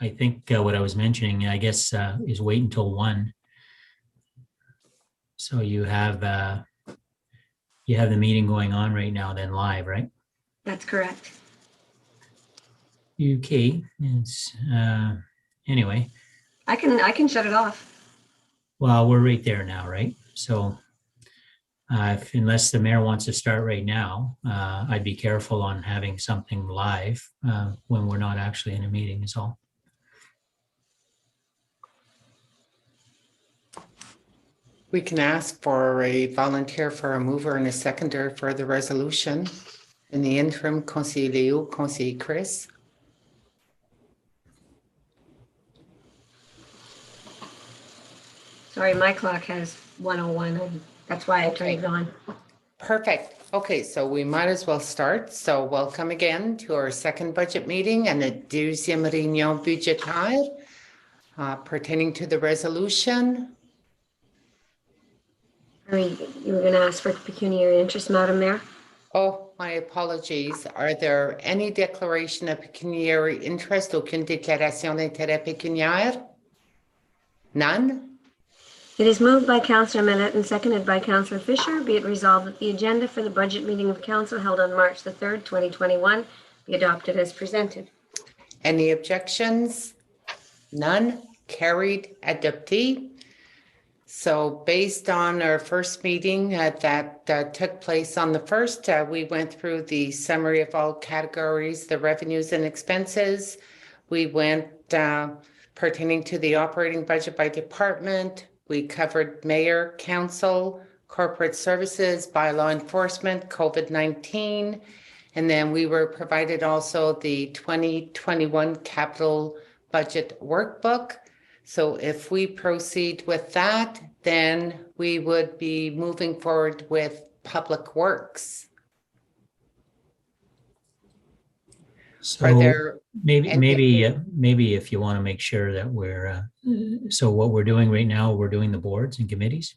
I think what I was mentioning, I guess, is wait until 1. So you have the meeting going on right now, then live, right? That's correct. Okay. It's anyway. I can shut it off. Well, we're right there now, right? So unless the mayor wants to start right now, I'd be careful on having something live when we're not actually in a meeting is all. We can ask for a volunteer for a mover and a seconder for the resolution. In the interim, Conseiller Leo, Conseiller Chris. Sorry, my clock has 1:01, and that's why I turned it on. Perfect. Okay, so we might as well start. So welcome again to our second budget meeting and the deuxième réunion budgétaire pertaining to the resolution. I mean, you were going to ask for pecuniary interest, Madam Mayor? Oh, my apologies. Are there any declaration of pecuniary interest? Aucune déclaration d'intérêt pécuniaire? None? It is moved by Councillor Manette and seconded by Councillor Fisher. Be it resolved that the agenda for the budget meeting of Council held on March the 3rd, 2021 be adopted as presented. Any objections? None? Carried, adoptee. So based on our first meeting that took place on the 1st, we went through the summary of all categories, the revenues and expenses. We went pertaining to the operating budget by department. We covered mayor, council, corporate services, bylaw enforcement, COVID-19. And then we were provided also the 2021 capital budget workbook. So if we proceed with that, then we would be moving forward with public works. So Are there maybe if you want to make sure that we're so what we're doing right now, we're doing the boards and committees.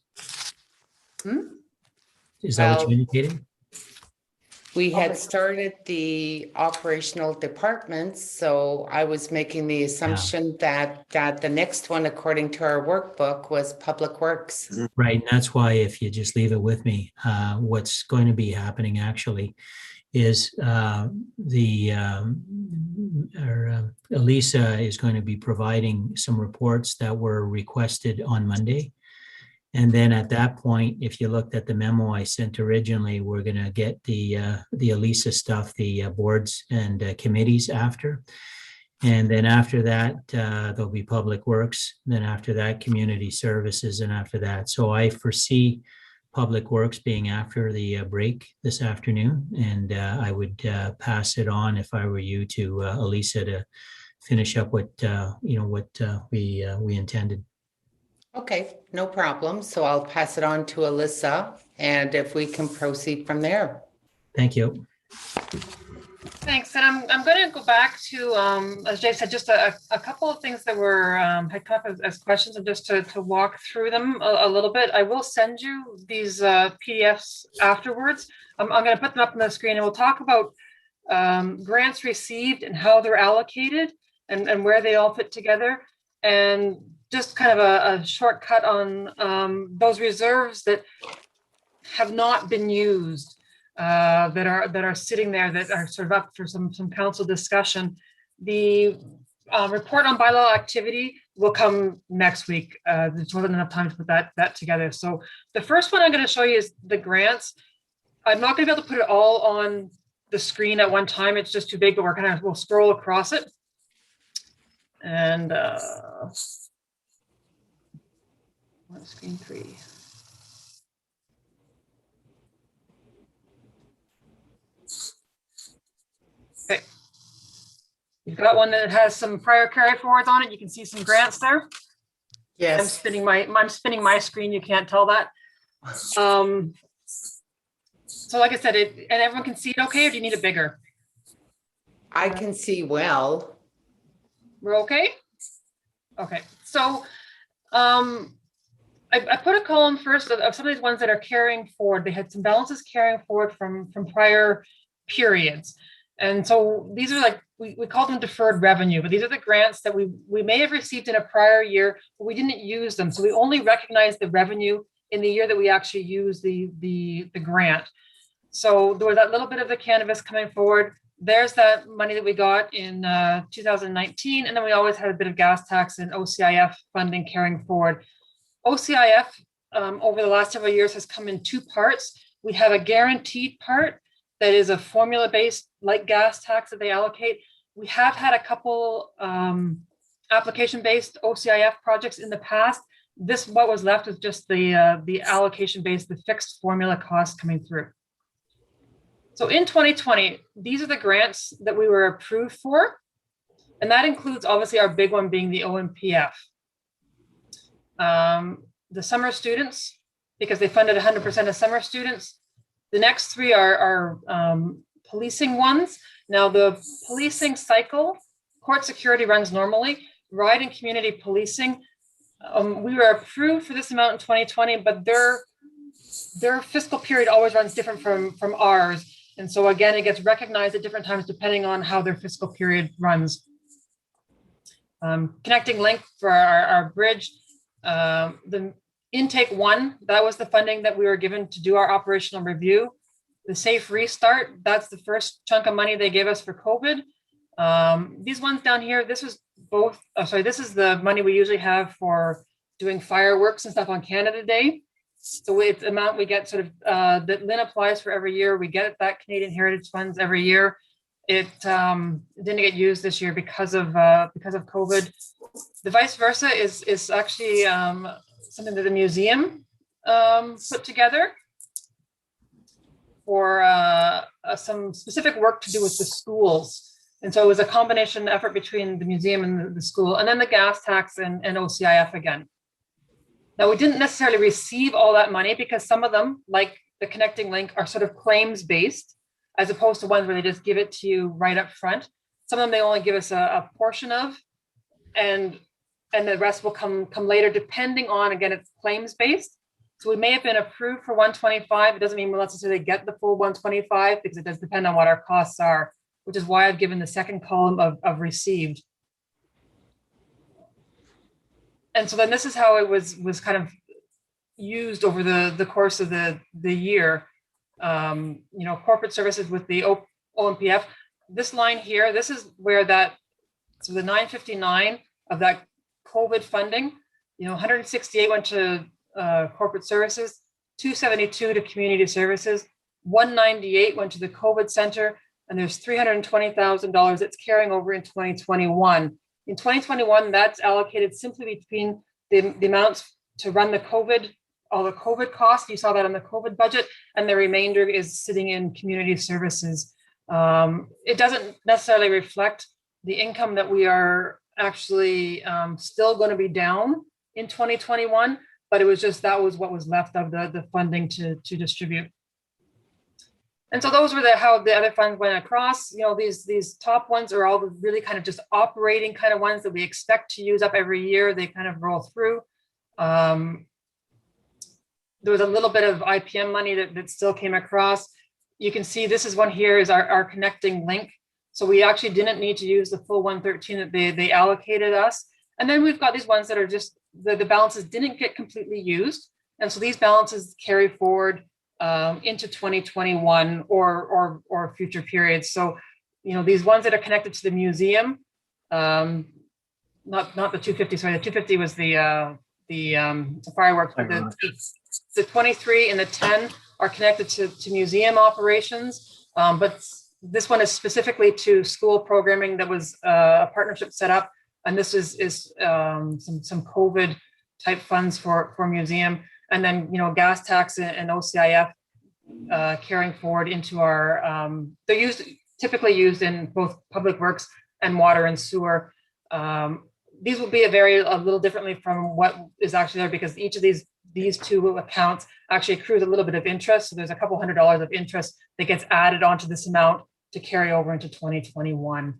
Is that what you indicated? We had started the operational departments, so I was making the assumption that the next one, according to our workbook, was public works. Right, and that's why if you just leave it with me, what's going to be happening actually is Elisa is going to be providing some reports that were requested on Monday. And then at that point, if you looked at the memo I sent originally, we're going to get the Elisa stuff, the boards and committees after. And then after that, there'll be public works. Then after that, community services. And after that, so I foresee public works being after the break this afternoon. And I would pass it on if I were you to Elisa to finish up what we intended. Okay, no problem. So I'll pass it on to Alyssa, and if we can proceed from there. Thank you. Thanks. And I'm going to go back to, as Jay said, just a couple of things that were had come up as questions, and just to walk through them a little bit. I will send you these PDFs afterwards. I'm going to put them up on the screen, and we'll talk about grants received and how they're allocated and where they all fit together. And just kind of a shortcut on those reserves that have not been used, that are sitting there, that are sort of up for some council discussion. The report on bylaw activity will come next week. There wasn't enough time to put that together. So the first one I'm going to show you is the grants. I'm not going to be able to put it all on the screen at one time. It's just too big, but we'll scroll across it. And screen 3. Okay. You've got one that has some prior carry forwards on it. You can see some grants there. Yes. I'm spinning my screen. You can't tell that. So like I said, and everyone can see it okay, or do you need it bigger? I can see well. We're okay? Okay. So I put a column first of some of these ones that are carrying forward. They had some balances carrying forward from prior periods. And so these are like, we call them deferred revenue, but these are the grants that we may have received in a prior year, but we didn't use them. So we only recognize the revenue in the year that we actually use the grant. So there was that little bit of the cannabis coming forward. There's that money that we got in 2019. And then we always had a bit of gas tax and OCIF funding carrying forward. OCIF over the last several years has come in two parts. We have a guaranteed part that is a formula-based like gas tax that they allocate. We have had a couple application-based OCIF projects in the past. What was left is just the allocation-based, the fixed formula cost coming through. So in 2020, these are the grants that we were approved for. And that includes obviously our big one being the OMPF. The summer students, because they funded 100% of summer students. The next three are policing ones. Now the policing cycle, court security runs normally, ride and community policing. We were approved for this amount in 2020, but their fiscal period always runs different from ours. And so again, it gets recognized at different times depending on how their fiscal period runs. Connecting link for our bridge, the intake 1, that was the funding that we were given to do our operational review. The safe restart, that's the first chunk of money they gave us for COVID. These ones down here, this is this is the money we usually have for doing fireworks and stuff on Canada Day. So it's the amount we get sort of that Lynn applies for every year. We get that Canadian Heritage Funds every year. It didn't get used this year because of COVID. The vice versa is actually something that the museum put together for some specific work to do with the schools. And so it was a combination effort between the museum and the school, and then the gas tax and OCIF again. Now, we didn't necessarily receive all that money because some of them, like the Connecting Link, are sort of claims-based, as opposed to ones where they just give it to you right up front. Some of them, they only give us a portion of, and the rest will come later, depending on, again, it's claims-based. So we may have been approved for 125. It doesn't mean we'll necessarily get the full 125 because it does depend on what our costs are, which is why I've given the second column of received. And so then this is how it was kind of used over the course of the year. Corporate services with the OMPF. This line here, this is where so the 959 of that COVID funding, 168 went to corporate services, 272 to community services, 198 went to the COVID center, and there's $320,000 that's carrying over in 2021. In 2021, that's allocated simply between the amounts to run all the COVID costs. You saw that on the COVID budget, and the remainder is sitting in community services. It doesn't necessarily reflect the income that we are actually still going to be down in 2021, but it was just, that was what was left of the funding to distribute. And so those were how the other funds went across. These top ones are all really kind of just operating kind of ones that we expect to use up every year. They kind of roll through. There was a little bit of IPM money that still came across. You can see this is one here is our Connecting Link. So we actually didn't need to use the full 113 that they allocated us. And then we've got these ones that are just, the balances didn't get completely used. And so these balances carry forward into 2021 or future periods. So, these ones that are connected to the museum, not the 250, sorry, the 250 was the fireworks, but the 23 and the 10 are connected to museum operations. But this one is specifically to school programming that was a partnership set up. And this is some COVID type funds for museum. And then, gas tax and OCIF carrying forward into our, they're typically used in both public works and water and sewer. These will be a little differently from what is actually there, because each of these two accounts actually accrues a little bit of interest. So there's a couple $100 of interest that gets added onto this amount to carry over into 2021.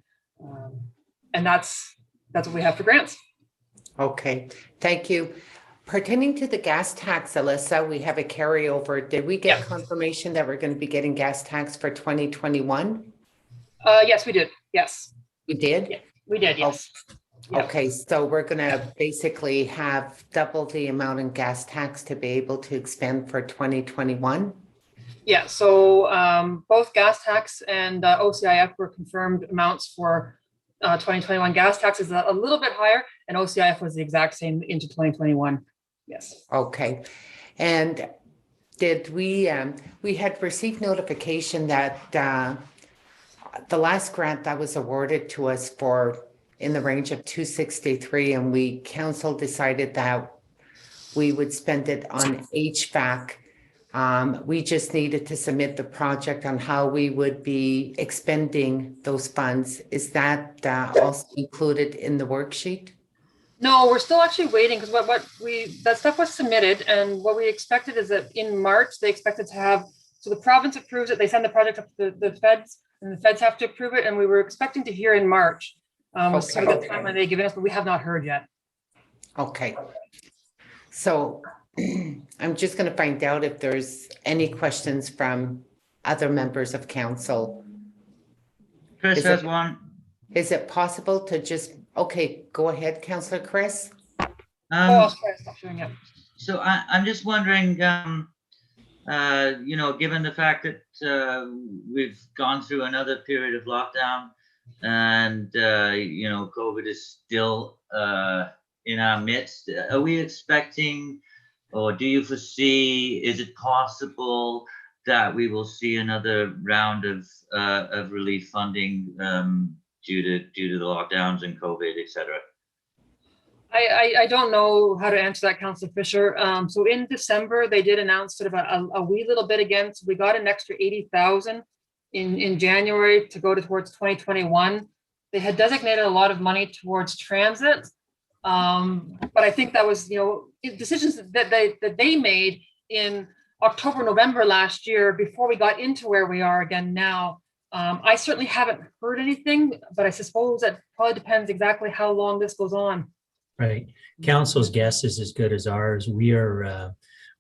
And that's what we have for grants. Okay, thank you. Pertaining to the gas tax, Alyssa, we have a carryover. Did we get confirmation that we're going to be getting gas tax for 2021? Yes, we did. Yes, We did? Yeah. we did. Yes. Yeah. Okay, so we're gonna basically have double the amount in gas tax to be able to expend for 2021? Yeah, so both gas tax and OCIF were confirmed amounts for 2021. Gas tax is a little bit higher, and OCIF was the exact same into 2021. Yes. Okay, and did we had received notification that the last grant that was awarded to us for in the range of 263, and we council decided that we would spend it on HVAC. We just needed to submit the project on how we would be expending those funds. Is that also included in the worksheet? No, we're still actually waiting because that stuff was submitted, and what we expected is that in March they expected to have, so the province approves it, they send the project up to the feds, and the feds have to approve it, and we were expecting to hear in March. Was sort of the timeline they given us, but we have not heard yet. Okay. So I'm just going to find out if there's any questions from other members of council. Chris has one. Is it possible to just, okay, go ahead, Councillor Chris. Sorry, stop sharing it. So I'm just wondering, given the fact that we've gone through another period of lockdown and, COVID is still in our midst, are we expecting, or do you foresee, is it possible that we will see another round of relief funding due to the lockdowns and COVID, et cetera? I don't know how to answer that, Councillor Fisher. So in December, they did announce sort of a wee little bit again. So we got an extra 80,000 in January to go towards 2021. They had designated a lot of money towards transit. But I think that was, decisions that they made in October, November last year before we got into where we are again now. I certainly haven't heard anything, but I suppose that probably depends exactly how long this goes on. Right. Council's guess is as good as ours. We are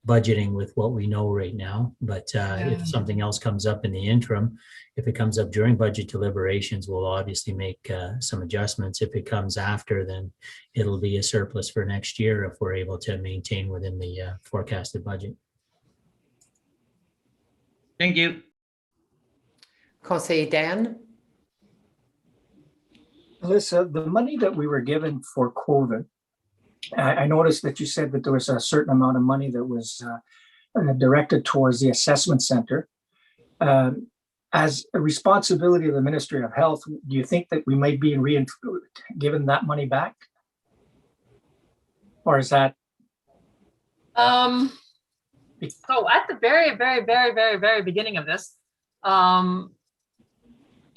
budgeting with what we know right now, but if something else comes up in the interim, if it comes up during budget deliberations, we'll obviously make some adjustments. If it comes after, then it'll be a surplus for next year if we're able to maintain within the forecasted budget. Thank you. Conseiller Dan? Alyssa, the money that we were given for COVID, I noticed that you said that there was a certain amount of money that was directed towards the assessment center. As a responsibility of the Ministry of Health, do you think that we might be given that money back? Or is that? So at the very, very, very, very, very beginning of this,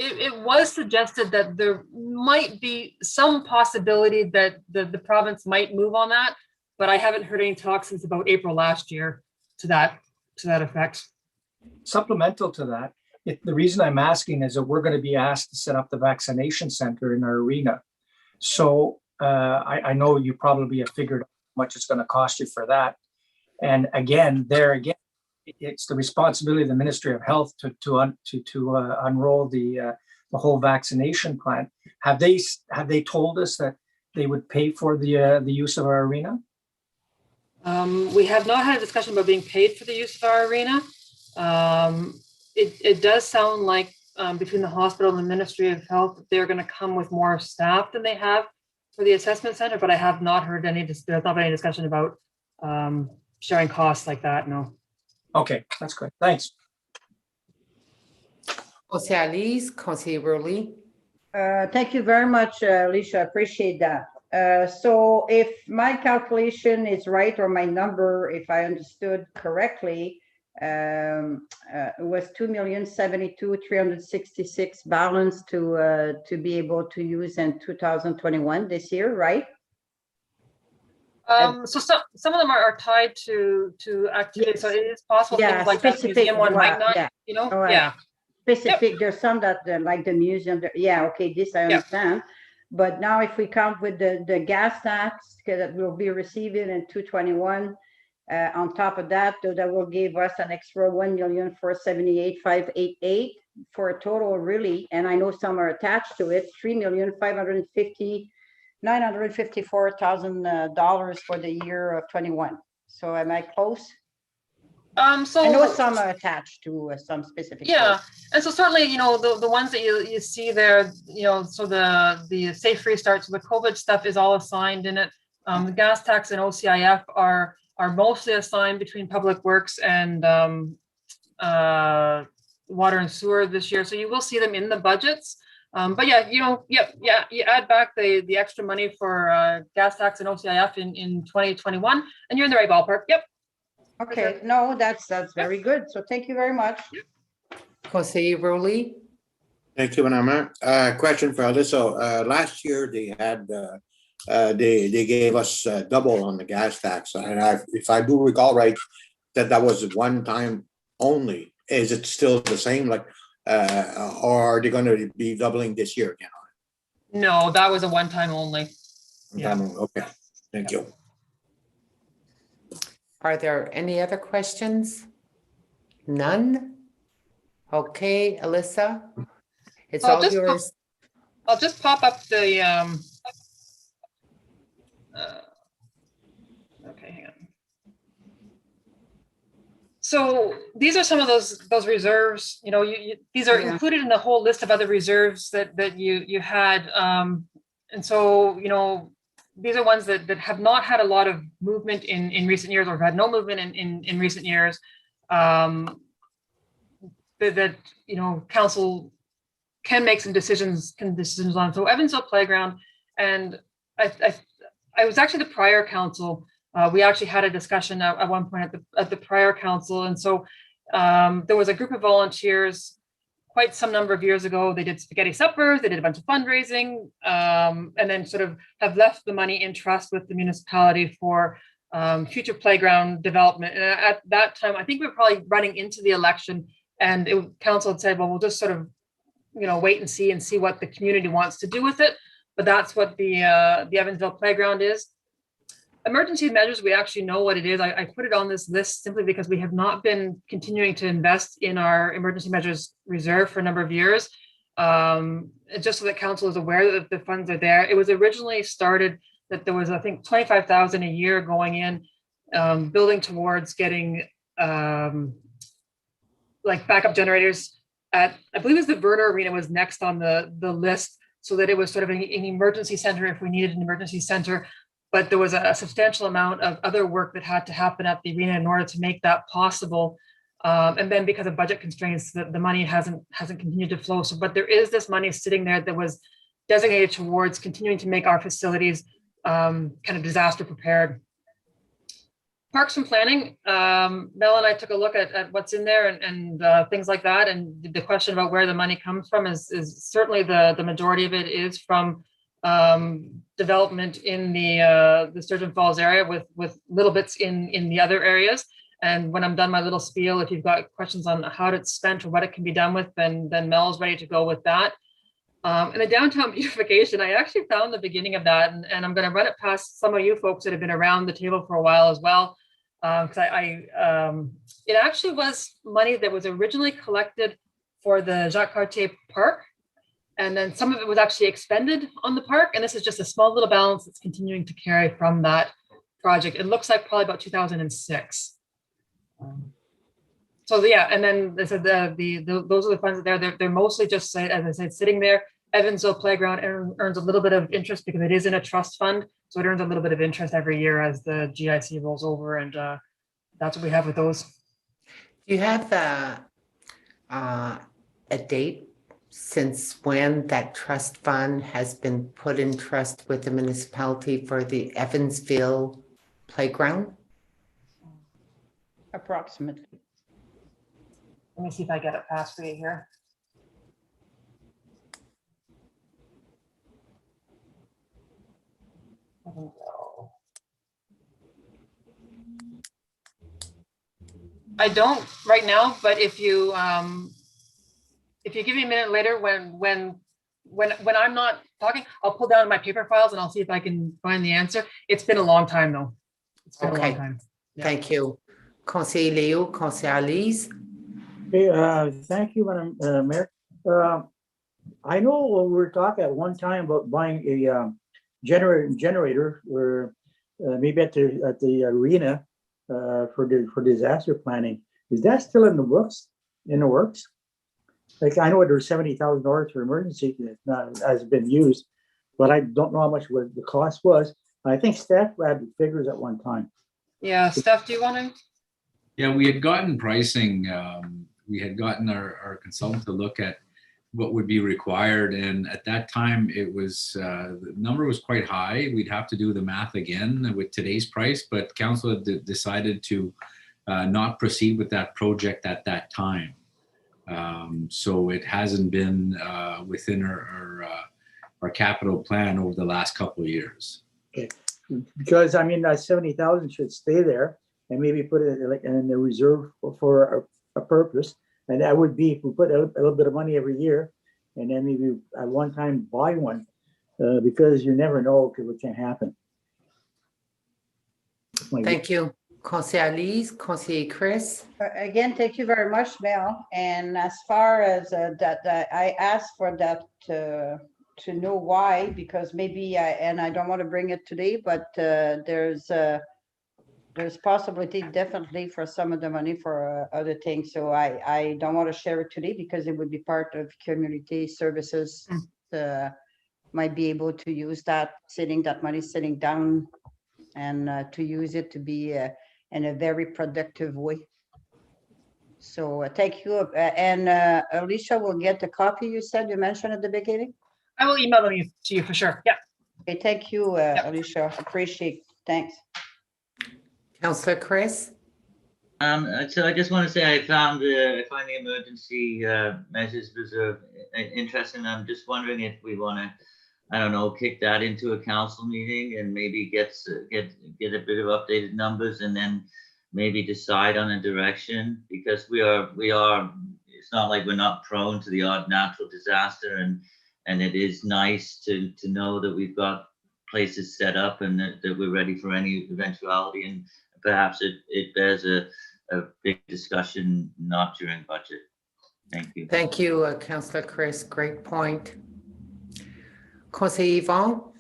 it was suggested that there might be some possibility that the province might move on that, but I haven't heard any talk since about April last year to that effect. Supplemental to that, the reason I'm asking is that we're going to be asked to set up the vaccination center in our arena. So I know you probably have figured out how much it's going to cost you for that. And again, it's the responsibility of the Ministry of Health to unroll the whole vaccination plan. Have they told us that they would pay for the use of our arena? We have not had a discussion about being paid for the use of our arena. It does sound like between the hospital and the Ministry of Health, they're going to come with more staff than they have for the assessment center, but I have not heard there's not been any discussion about sharing costs like that, no. Okay, that's great. Thanks. Conseiller Alice, Conseiller Rowley. Thank you very much, Alicia. I appreciate that. So if my calculation is right, or my number, if I understood correctly, it was 2,072,366 balance to be able to use in 2021 this year, right? So some of them are tied to activity, yes. So it is possible things like that museum one might not, yeah. Specific, there's some that like the museum, okay, this I understand. But now if we count with the gas tax that we'll be receiving in 2021, on top of that, that will give us an extra 1,478,588. for a total really, and I know some are attached to it, $3,954,000 for the year of 21. So am I close? So I know some are attached to some specific. yeah, codes. and so certainly, the ones that you see there, so the safe restart, so the COVID stuff is all assigned in it. The gas tax and OCIF are mostly assigned between Public Works and water and sewer this year. So you will see them in the budgets. But yeah, you add back the extra money for gas tax and OCIF in 2021, and you're in the right ballpark. Yep. Okay, no, that's very good. So thank you very much. Conseiller Rowley? Thank you, Madam Mayor. Question for Alyssa. Last year they had they gave us double on the gas tax, and if I do recall right, that was one time only. Is it still the same? Like, or are they going to be doubling this year again? No, that was a one-time only. Yeah. Okay. Thank you. Are there any other questions? None? Okay, Alyssa, it's all yours. I'll just pop up the okay, hang on. So these are some of those reserves. These are included in the whole list of other reserves that you had, and so these are ones that have not had a lot of movement in recent years, or have had no movement in recent years. That council can make some decisions on. So Evansville Playground, and I was actually the prior council. We actually had a discussion at one point at the prior council, and so there was a group of volunteers quite some number of years ago. They did spaghetti suppers, they did a bunch of fundraising, and then sort of have left the money in trust with the municipality for future playground development. And at that time, I think we were probably running into the election, and council had said, well, we'll just sort of wait and see what the community wants to do with it. But that's what the Evansville Playground is. Emergency measures, we actually know what it is. I put it on this list simply because we have not been continuing to invest in our emergency measures reserve for a number of years. Just so that council is aware that the funds are there. It was originally started that there was, I think, 25,000 a year going in, building towards getting like backup generators at, I believe it was the Verner Arena was next on the list, so that it was sort of an emergency center if we needed an emergency center. But there was a substantial amount of other work that had to happen at the arena in order to make that possible. And then because of budget constraints, the money hasn't continued to flow. So, but there is this money sitting there that was designated towards continuing to make our facilities kind of disaster prepared. Parks and Planning, Mel and I took a look at what's in there and things like that. And the question about where the money comes from is certainly the majority of it is from development in the Sturgeon Falls area with little bits in the other areas. And when I'm done my little spiel, if you've got questions on how it's spent or what it can be done with, then Mel's ready to go with that. And the downtown beautification, I actually found the beginning of that, and I'm going to run it past some of you folks that have been around the table for a while as well. Because it actually was money that was originally collected for the Jacques Cartier Park. And then some of it was actually expended on the park. And this is just a small little balance that's continuing to carry from that project. It looks like probably about 2006. So yeah, and then they said those are the funds that they're mostly just, as I said, sitting there. Evansville Playground earns a little bit of interest because it is in a trust fund. So it earns a little bit of interest every year as the GIC rolls over. And that's what we have with those. Do you have a date since when that trust fund has been put in trust with the municipality for the Evansville Playground? Approximately. Let me see if I get it fast for you here. I don't right now, but if you give me a minute later when I'm not talking, I'll pull down my paper files and I'll see if I can find the answer. It's been a long time though. It's been a long time. Yeah. Thank you. Conseiller Léo, Conseiller Lise. Hey, thank you, Madam Mayor. I know we were talking at one time about buying a generator or maybe at the arena for disaster planning. Is that still in the works? Like I know there's $70,000 for emergency that has been used, but I don't know how much the cost was. I think staff had the figures at one time. Yeah, Steph, do you want to? Yeah, we had gotten pricing. We had gotten our consultant to look at what would be required. And at that time, it was the number was quite high. We'd have to do the math again with today's price, but council had decided to not proceed with that project at that time. So it hasn't been within our capital plan over the last couple of years. Okay, because I mean, that 70,000 should stay there and maybe put it like in the reserve for a purpose. And that would be if we put a little bit of money every year, and then maybe at one time buy one, because you never know what can happen. Thank you. Conseiller Alice, Conseiller Chris. Again, thank you very much, Mel. And as far as that, I asked for that to know why, because maybe I don't want to bring it today, but there's possibility definitely for some of the money for other things. So I don't want to share it today because it would be part of community services. Might be able to use that money sitting down and to use it to be in a very productive way. So thank you. And Alicia will get the copy you mentioned at the beginning. I will email them to you for sure. Yeah. Okay, thank you, Alicia. Appreciate. Thanks. Councillor Chris. So I just want to say I find the emergency measures reserve interesting. I'm just wondering if we want to, I don't know, kick that into a council meeting and maybe get a bit of updated numbers and then maybe decide on a direction, because we are. It's not like we're not prone to the odd natural disaster, and it is nice to know that we've got places set up and that we're ready for any eventuality, and perhaps it bears a big discussion not during budget. Thank you. Thank you, Councillor Chris. Great point. Conseiller Yvon.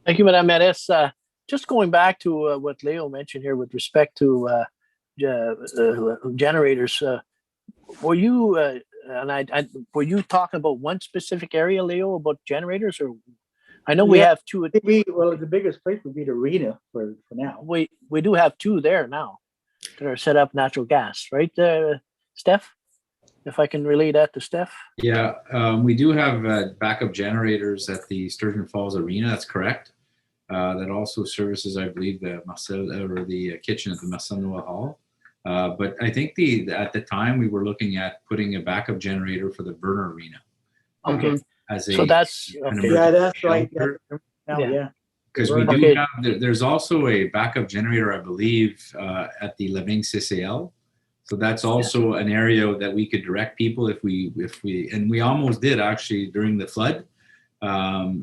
Thank you, Madame Mairesse. Just going back to what Leo mentioned here with respect to generators, were you were you talking about one specific area, Leo, about generators, or I know we have two. Well, the biggest place would be the arena for now. We do have two there now that are set up natural gas, right, Steph? If I can relay that to Steph. Yeah, we do have backup generators at the Sturgeon Falls Arena. That's correct. That also services, I believe, the kitchen at the Marcel Noël Hall. But I think at the time we were looking at putting a backup generator for the Burner Arena. Okay. So that's okay. Yeah, that's right. Yeah. Because we do have, there's also a backup generator, I believe, at the Living CCL. So that's also an area that we could direct people if we and we almost did actually during the flood,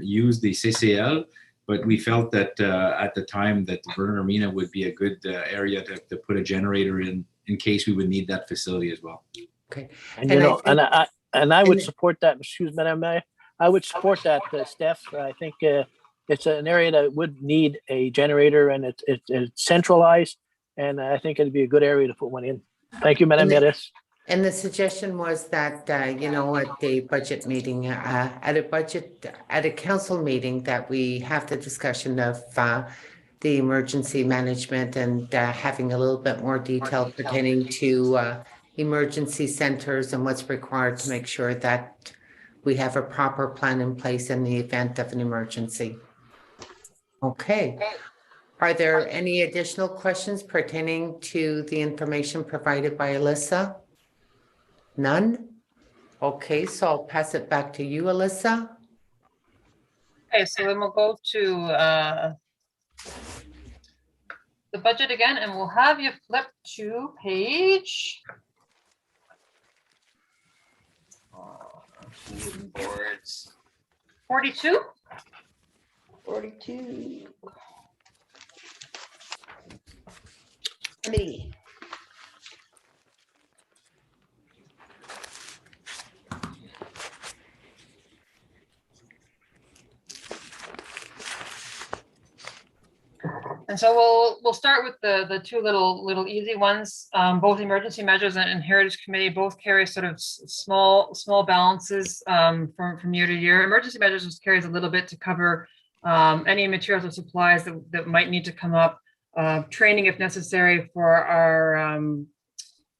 use the CCL, but we felt that at the time that the Burner Arena would be a good area to put a generator in case we would need that facility as well. Okay. And I would support that. Excuse me, Madam Mayor. I would support that, Steph. I think it's an area that would need a generator, and it's centralized, and I think it'd be a good area to put one in. Thank you, Madam Mairesse. And the suggestion was that, at the budget meeting, at a council meeting, that we have the discussion of the emergency management and having a little bit more detail pertaining to emergency centers and what's required to make sure that we have a proper plan in place in the event of an emergency. Okay. Are there any additional questions pertaining to the information provided by Alyssa? None? Okay, so I'll pass it back to you, Alyssa. Okay, so then we'll go to the budget again, and we'll have you flip to page boards 42. 42. Committee. And so we'll start with the two little easy ones. Both emergency measures and Heritage Committee both carry sort of small balances from year to year. Emergency measures just carries a little bit to cover any materials or supplies that might need to come up, training if necessary for our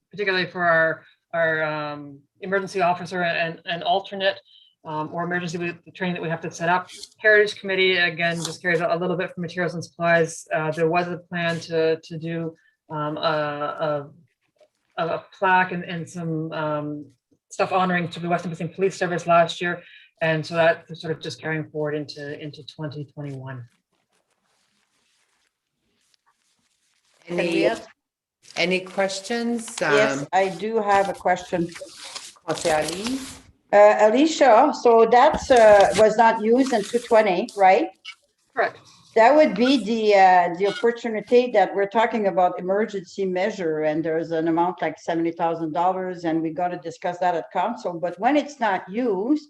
particularly for our emergency officer and alternate. Or emergency training that we have to set up. Heritage Committee, again, just carries a little bit for materials and supplies. There was a plan to do a plaque and some stuff honoring to the West Nipissing Police Service last year. And so that's sort of just carrying forward into 2021. Any questions? Yes, I do have a question. Ali? Alicia, so that's was not used in 220, right? Correct. That would be the opportunity that we're talking about emergency measure, and there's an amount like $70,000, and we got to discuss that at council. But when it's not used,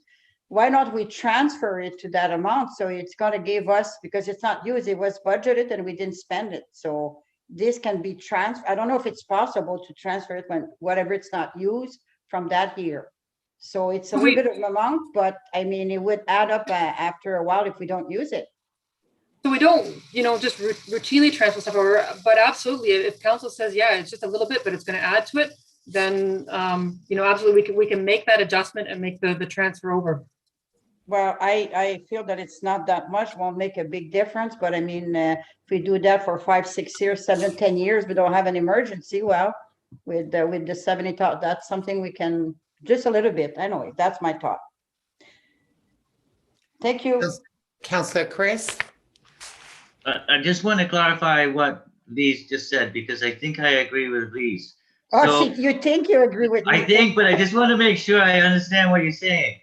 why not we transfer it to that amount? So it's going to give us, because it's not used, it was budgeted and we didn't spend it. So this can be transferred. I don't know if it's possible to transfer it when whatever it's not used from that year. So it's a little bit of an amount, but I mean, it would add up after a while if we don't use it. So we don't, just routinely transfer stuff over, but absolutely, if council says, yeah, it's just a little bit, but it's going to add to it, then, absolutely, we can make that adjustment and make the transfer over. Well, I feel that it's not that much, won't make a big difference, but I mean, if we do that for 5, 6 years, 7, 10 years, we don't have an emergency, well, with the 70, that's something we can, just a little bit, anyway, that's my thought. Thank you. Councillor Chris? I just want to clarify what Lise just said, because I think I agree with Lise. Oh, you think you agree with me? I think, but I just want to make sure I understand what you're saying.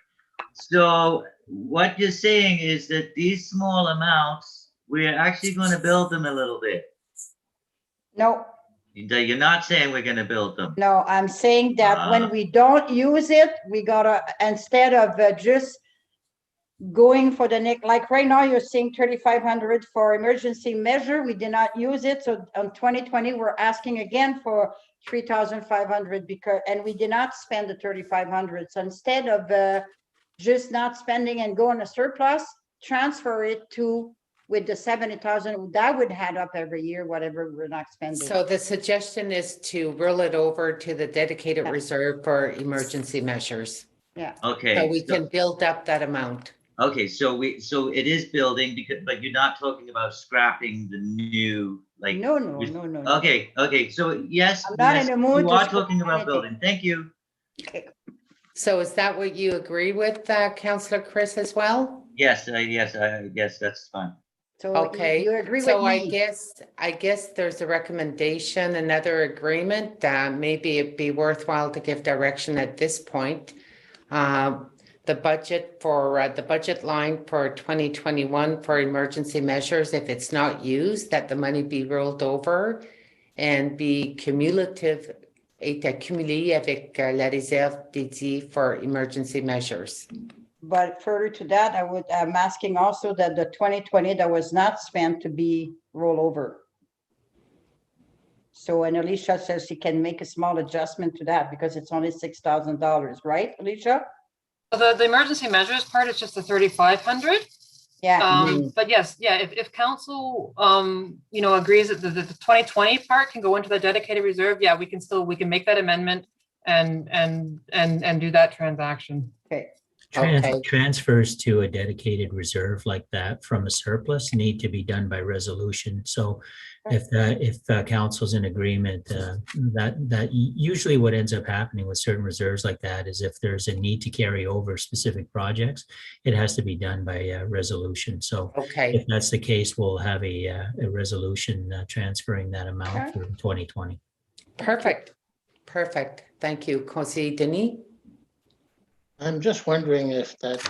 So what you're saying is that these small amounts, we're actually going to build them a little bit. No. You're not saying we're going to build them. No, I'm saying that when we don't use it, we gotta, instead of just going for the next, like right now, you're saying 3,500 for emergency measure. We did not use it. So on 2020, we're asking again for 3,500 because, and we did not spend the 3,500. So instead of just not spending and going to surplus, transfer it to with the 70,000, that would add up every year, whatever we're not spending. So the suggestion is to roll it over to the dedicated reserve for emergency measures. Yeah. Okay. So we can build up that amount. Okay, so it is building but you're not talking about scrapping the new, like. No. Okay, so yes, I'm not in the mood you to are scrap talking about anything. building. Thank you. Okay. So is that what you agree with, Councillor Chris, as well? Yes, that's fine. So Okay. you agree So with me? I guess there's a recommendation, another agreement. Maybe it'd be worthwhile to give direction at this point. The budget line for 2021 for emergency measures, if it's not used, that the money be rolled over and be cumulative, est accumulé avec la réserve dédiée for emergency measures. But further to that, I'm asking also that the 2020 that was not spent to be rolled over. So, and Alicia says she can make a small adjustment to that because it's only $6,000, right, Alicia? The emergency measures part is just the 3,500. Yeah. But yes, if council agrees that the 2020 part can go into the dedicated reserve, yeah, we can make that amendment and do that transaction. Okay. Transfers to a dedicated reserve like that from a surplus need to be done by resolution. So if council's in agreement, that usually what ends up happening with certain reserves like that is if there's a need to carry over specific projects, it has to be done by resolution. So if that's the case, we'll have a resolution transferring that amount for 2020. Perfect. Thank you. Conseiller Denis? I'm just wondering if that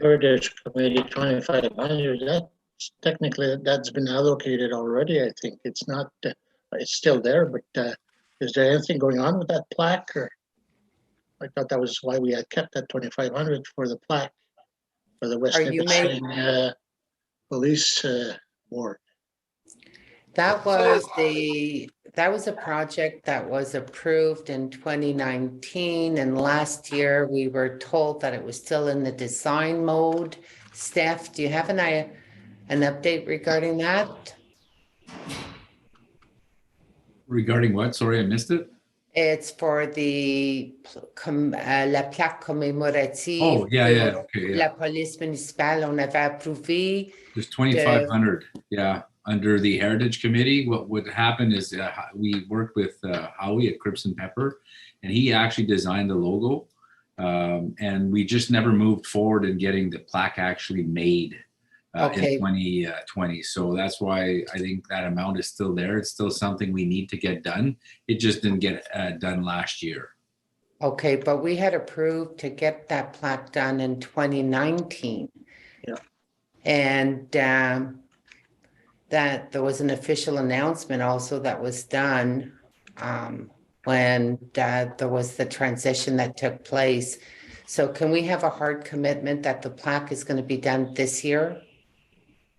Heritage Committee 2,500, technically that's been allocated already. I think it's not, it's still there, but is there anything going on with that plaque? Or I thought that was why we had kept that 2,500 for the plaque for the West Nipissing Police Board. That was a project that was approved in 2019, and last year we were told that it was still in the design mode. Steph, do you have an update regarding that? Regarding what? Sorry, I missed it. It's for the la plaque commémorative. Oh, yeah. Okay, yeah. La police municipale, on avait approuvé. There's 2,500. Yeah. Under the Heritage Committee, what would happen is we worked with Howie at Crips and Pepper, and he actually designed the logo. And we just never moved forward in getting the plaque actually made in 2020. So that's why I think that amount is still there. It's still something we need to get done. It just didn't get done last year. Okay, but we had approved to get that plaque done in 2019. Yeah. And that there was an official announcement also that was done when there was the transition that took place. So can we have a hard commitment that the plaque is going to be done this year?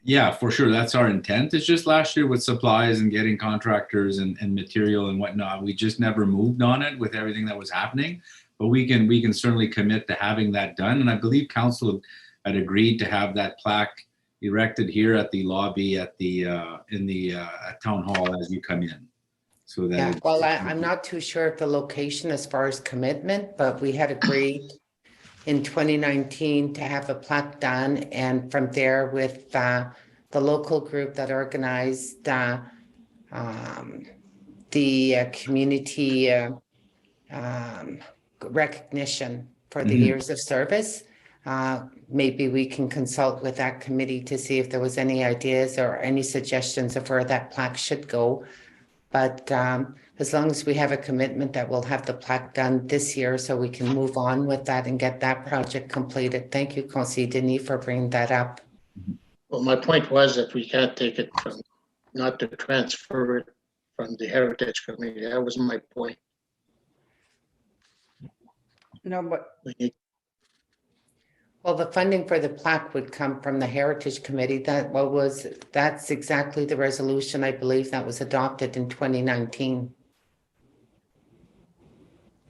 Yeah, for sure. That's our intent. It's just last year with supplies and getting contractors and material and whatnot, we just never moved on it with everything that was happening. But we can certainly commit to having that done. And I believe council had agreed to have that plaque erected here at the lobby at the in the town hall as you come in. So that Yeah, well, I'm not too sure of the location as far as commitment, but we had agreed in 2019 to have a plaque done, and from there with the local group that organized the community recognition for the years of service. Maybe we can consult with that committee to see if there was any ideas or any suggestions of where that plaque should go. But as long as we have a commitment that we'll have the plaque done this year so we can move on with that and get that project completed. Thank you, Conseil Denis, for bringing that up. Well, my point was that we can't take it from, not to transfer it from the Heritage Committee. That was my point. No, but We need, Well, the funding for the plaque would come from the Heritage Committee. That's exactly the resolution, I believe, that was adopted in 2019.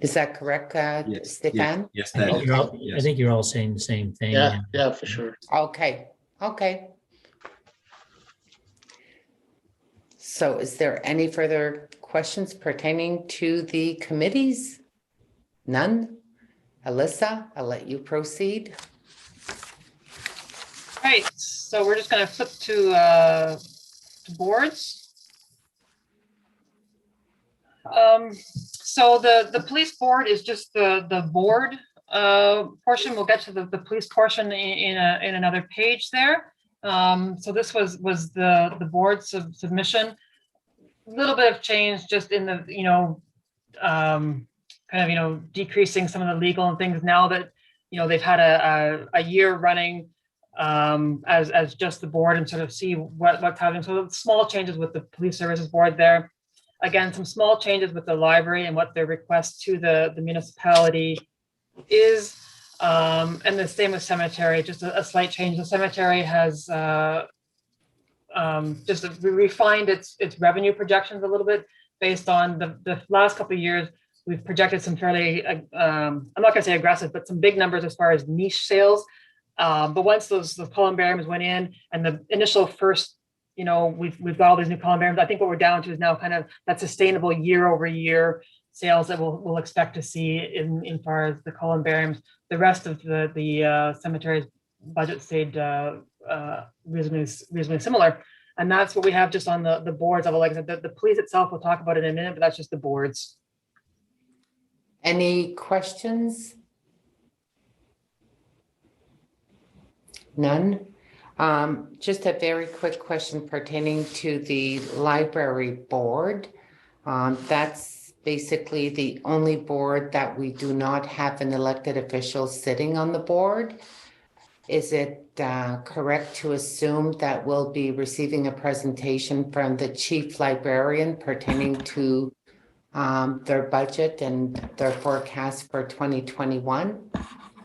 Is that correct, Stefan? Yes, I that think is. you're all, Yes. I think you're all saying the same thing. yeah, for sure. Okay. So is there any further questions pertaining to the committees? None? Alyssa, I'll let you proceed. Right, so we're just gonna flip to boards. So the police board is just the board portion. We'll get to the police portion in another page there. So this was the board's submission. A little bit of change just in the, kind of, decreasing some of the legal and things now that, they've had a year running as just the board and sort of see what's happening. So small changes with the police services board there. Again, some small changes with the library and what their request to the municipality is. And the same with cemetery, just a slight change. The cemetery has just refined its revenue projections a little bit based on the last couple of years. We've projected some fairly, I'm not gonna say aggressive, but some big numbers as far as niche sales. But once the columbariums went in and the initial first, we've got all these new columbariums, I think what we're down to is now kind of that sustainable year over year sales that we'll expect to see in far as the columbariums. The rest of the cemetery's budget stayed reasonably similar. And that's what we have just on the boards level. Like I said, the police itself, we'll talk about it in a minute, but that's just the boards. Any questions? None? Just a very quick question pertaining to the library board. That's basically the only board that we do not have an elected official sitting on the board. Is it correct to assume that we'll be receiving a presentation from the chief librarian pertaining to their budget and their forecast for 2021?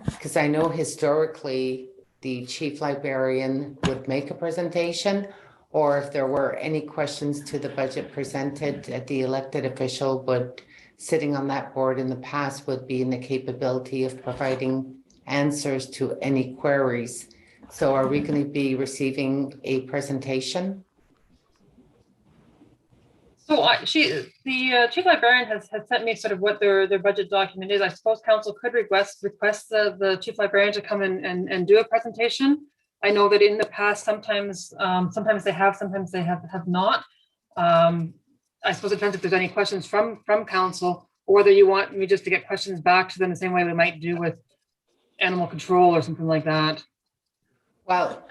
Because I know historically the chief librarian would make a presentation, or if there were any questions to the budget presented, the elected official would, sitting on that board in the past, would be in the capability of providing answers to any queries. So are we going to be receiving a presentation? So the chief librarian has sent me sort of what their budget document is. I suppose council could request the chief librarian to come and do a presentation. I know that in the past, sometimes they have, sometimes they have not. I suppose it depends if there's any questions from council, or whether you want me just to get questions back to them the same way we might do with animal control or something like that. Well,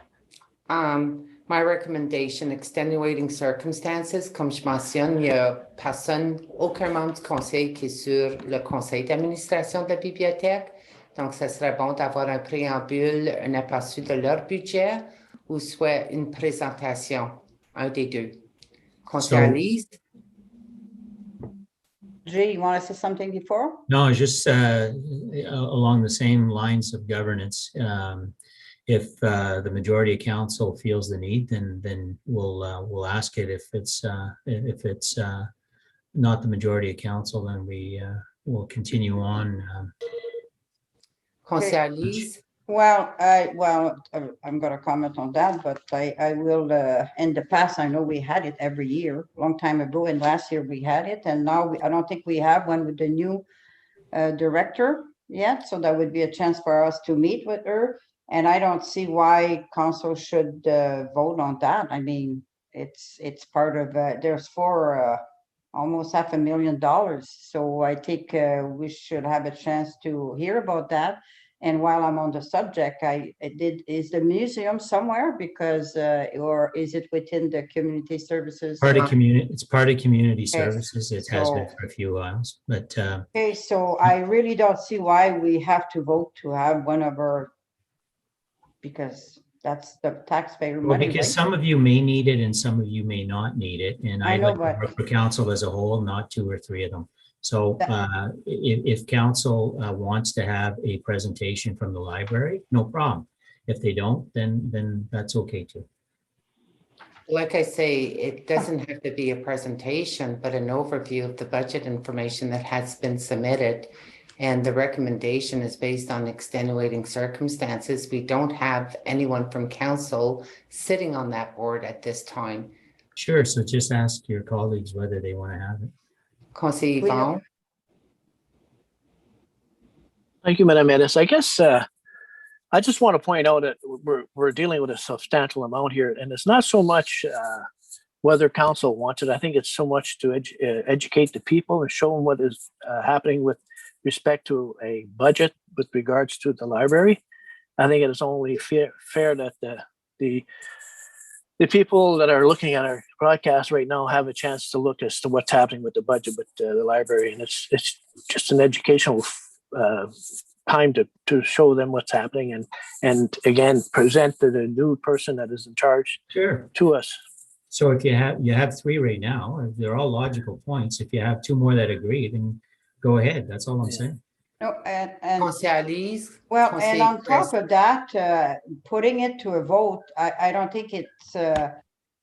my recommendation, extenuating circumstances, comme je mentionne, il n'y a personne, aucun membre du conseil qui est sur le conseil d'administration de la bibliothèque. Donc, ce serait bon d'avoir un préambule, un aperçu de leur budget, ou soit une présentation, un des deux. Conseiller Alice? Jay, you want to say something before? No, just along the same lines of governance. If the majority of council feels the need, then we'll ask it. If it's not the majority of council, then we will continue on. Conseiller Alice? Well, I'm going to comment on that, but I will, in the past, I know we had it every year, long time ago, and last year we had it, and now I don't think we have one with the new director yet, so that would be a chance for us to meet with her, and I don't see why council should vote on that. I mean, it's part of, there's almost $500,000, so I think we should have a chance to hear about that. And while I'm on the subject, is the museum somewhere, because or is it within the community services? It's part of community Okay, services. It has been so- for a few whiles, but Okay, so I really don't see why we have to vote to have one of our, because that's the taxpayer well, money, because right? some of you may need it and some of you may not need it, and I I'd know, like to but- work for council as a whole, not 2 or 3 of them. So if council wants to have a presentation from the library, no problem. If they don't, then that's okay too. Like I say, it doesn't have to be a presentation, but an overview of the budget information that has been submitted. And the recommendation is based on extenuating circumstances. We don't have anyone from council sitting on that board at this time. Sure, so just ask your colleagues whether they want to have it. Conseiller Yvon? Thank you, Madam Edis. I guess I just want to point out that we're dealing with a substantial amount here, and it's not so much whether council wants it. I think it's so much to educate the people and show them what is happening with respect to a budget with regards to the library. I think it is only fair that the people that are looking at our broadcast right now have a chance to look as to what's happening with the budget with the library, and it's just an educational time to show them what's happening and again present to the new person that is in charge Sure. to us. So if you have 3 right now, they're all logical points. If you have 2 more that agree, then go ahead. That's all I'm saying. No, and Conseiller Alice? well, and Conseiller on top Chris? of that, putting it to a vote, I don't think it's,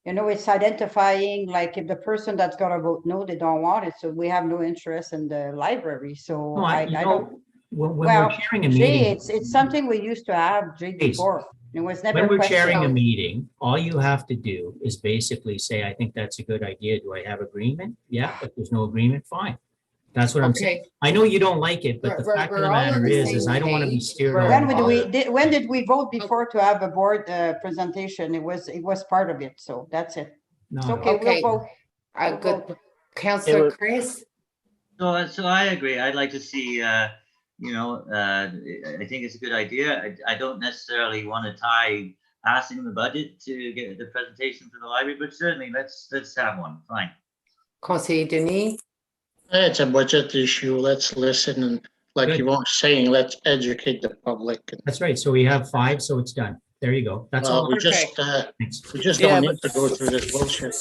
it's identifying, like, if the person that's gonna vote no, they don't want it, so we have no interest in the library, so No, I don't. when Well, we're sharing a Jay, meeting, it's something we used to have, Jay, Please. before. It was never when we're sharing a questioned. meeting, all you have to do is basically say, I think that's a good idea. Do I have agreement? Yeah, if there's no agreement, fine. That's what I'm saying. Okay. I know you don't like it, but the We're- fact of we're the all on matter the is same I don't want to be page. steered We're- on. When did we vote before to have a board presentation? It was part of it, so that's it. No, It's no. okay, Okay. we'll vote. Good. Councillor was- Chris? So I agree. I'd like to see, I think it's a good idea. I don't necessarily want to tie passing the budget to get the presentation for the library, but certainly let's have one. Fine. Conseiller Denis? It's a budget issue. Let's listen and, like Good. you were saying, let's educate the public. That's right. So we have 5, so it's done. There you go. That's all. We Okay. Thanks. just Yeah, don't need to go through this bullshit.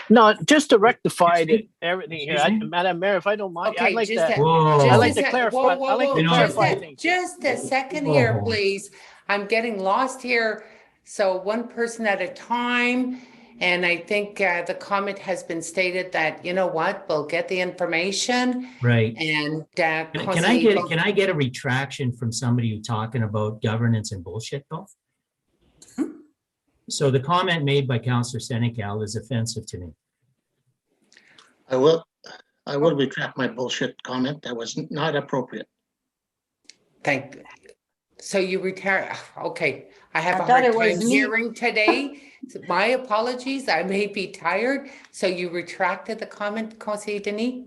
No, just to rectify Excuse me? everything here, Excuse me? Madam Mayor, if I don't mind, Okay, I'd like just to. Whoa. I'd like just to a- clarify- whoa, whoa, I'd like to whoa, clarify just a- things. Just a second here, Whoa. please. I'm getting lost here. So one person at a time, And I think the comment has been stated that, you know what, we'll get the information Right. and. Can I get a retraction from somebody who's talking about governance and bullshit though? So the comment made by Councillor Senecal is offensive to me. I will retract my bullshit comment. That was not appropriate. Thank you. So you retire, okay. I have I a thought hard it was time me. hearing today. My apologies, I may be tired. So you retracted the comment, Conseiller Denis?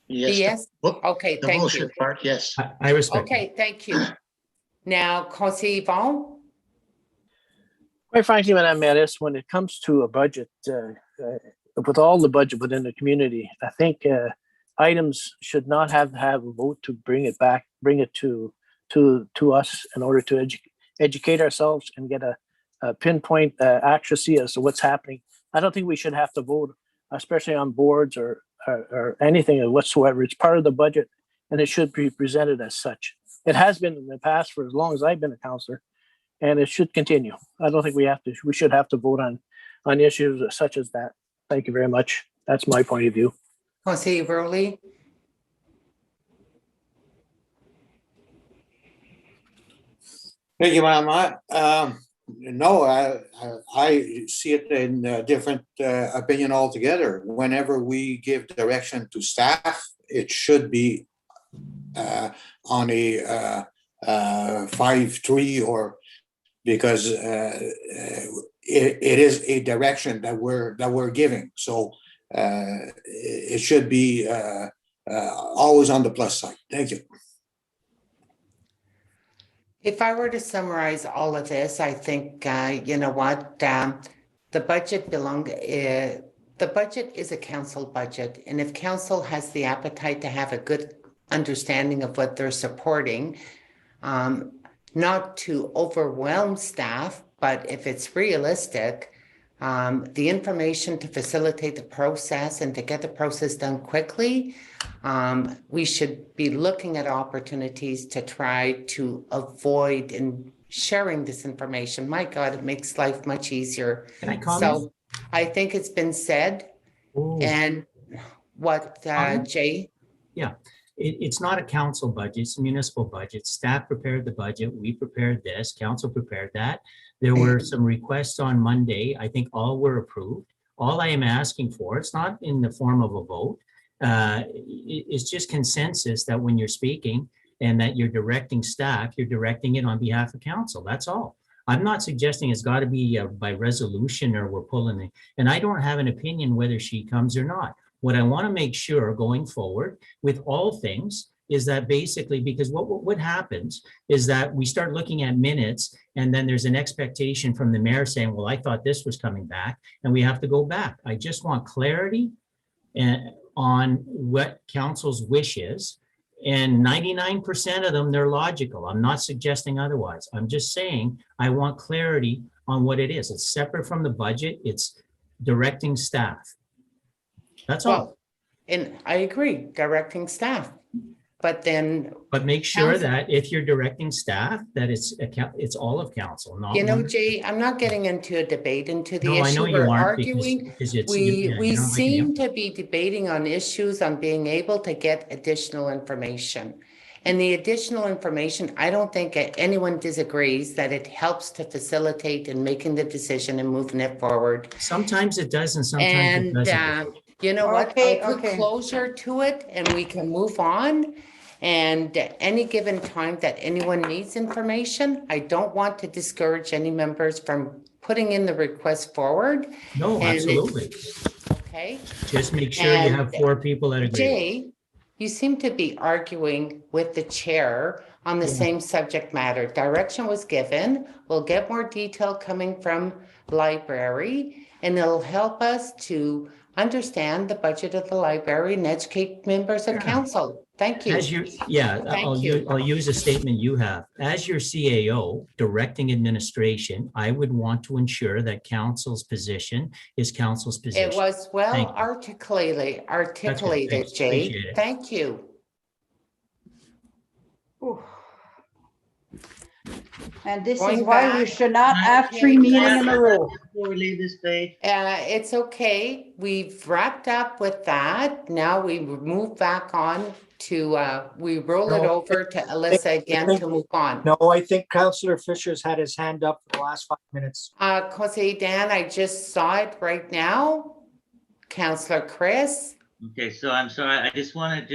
Yes. Yes? Okay, The thank you. bullshit part, yes. I respect Okay, thank you. Now, Conseiller Yvon? Quite frankly, Madam Mayor, when it comes to a budget, with all the budget within the community, I think items should not have a vote to bring it back, bring it to us in order to educate ourselves and get a pinpoint accuracy as to what's happening. I don't think we should have to vote, especially on boards or anything whatsoever. It's part of the budget and it should be presented as such. It has been in the past for as long as I've been a councillor, and it should continue. I don't think we should have to vote on issues such as that. Thank you very much. That's my point of view. Conseiller Burley? Thank you, Madam. No, I see it in a different opinion altogether. Whenever we give direction to staff, it should be on a 5-3 or because it is a direction that we're giving. So it should be always on the plus side. Thank you. If I were to summarize all of this, I think, you know what, the budget is a council budget. And if council has the appetite to have a good understanding of what they're supporting, not to overwhelm staff, but if it's realistic, the information to facilitate the process and to get the process done quickly, we should be looking at opportunities to try to avoid in sharing this information. My God, it makes life much easier. Can I comment? So I think it's been said. Ooh. And what, Jay? Yeah, it's not a council budget, it's a municipal budget. Staff prepared the budget, we prepared this, council prepared that. There were some requests on Monday. I think all were approved. All I am asking for, it's not in the form of a vote. It's just consensus that when you're speaking and that you're directing staff, you're directing it on behalf of council. That's all. I'm not suggesting it's got to be by resolution or we're pulling it. And I don't have an opinion whether she comes or not. What I want to make sure going forward with all things is that basically, because what happens is that we start looking at minutes and then there's an expectation from the mayor saying, well, I thought this was coming back and we have to go back. I just want clarity on what council's wish is. And 99% of them, they're logical. I'm not suggesting otherwise. I'm just saying I want clarity on what it is. It's separate from the budget. It's directing staff. That's all. Well, and I agree, directing staff. But then. But make sure council- that if you're directing staff, that it's all of council, not. You know, one. Jay, I'm not getting into a debate into the No, I know issue you we're aren't because arguing. it's. We you're not seem making to be debating on issues on being able to get additional information. And the additional information, I don't think anyone disagrees that it helps to facilitate in making the decision and moving it forward. Sometimes it does and sometimes it doesn't. And you know what, Okay, I put okay. closure to it and we can move on. And at any given time that anyone needs information, I don't want to discourage any members from putting in the request forward. No, And absolutely. Okay, Just make sure you have And 4 people that agree. Jay, you seem to be arguing with the chair on the Yeah. same subject matter. Direction was given. We'll get more detail coming from library and it'll help us to understand the budget of the library and educate members of Yeah. council. Thank you. As you, yeah, Thank you. I'll use a statement you have. As your CAO directing administration, I would want to ensure that council's position is council's position. It was well Thank you. articulated, Thanks. Jay. Appreciate it. Thank you. And this is Going why we back. should not have Okay, 3 meetings in a row. Before we leave this page, It's okay. We've wrapped up with that. Now we move back on to, we roll it No, over to Alyssa again to move on. No, I think Councillor Fisher's had his hand up for the last 5 minutes. Jose Dan, I just saw it right now. Councillor Chris. okay, so I'm sorry, I just want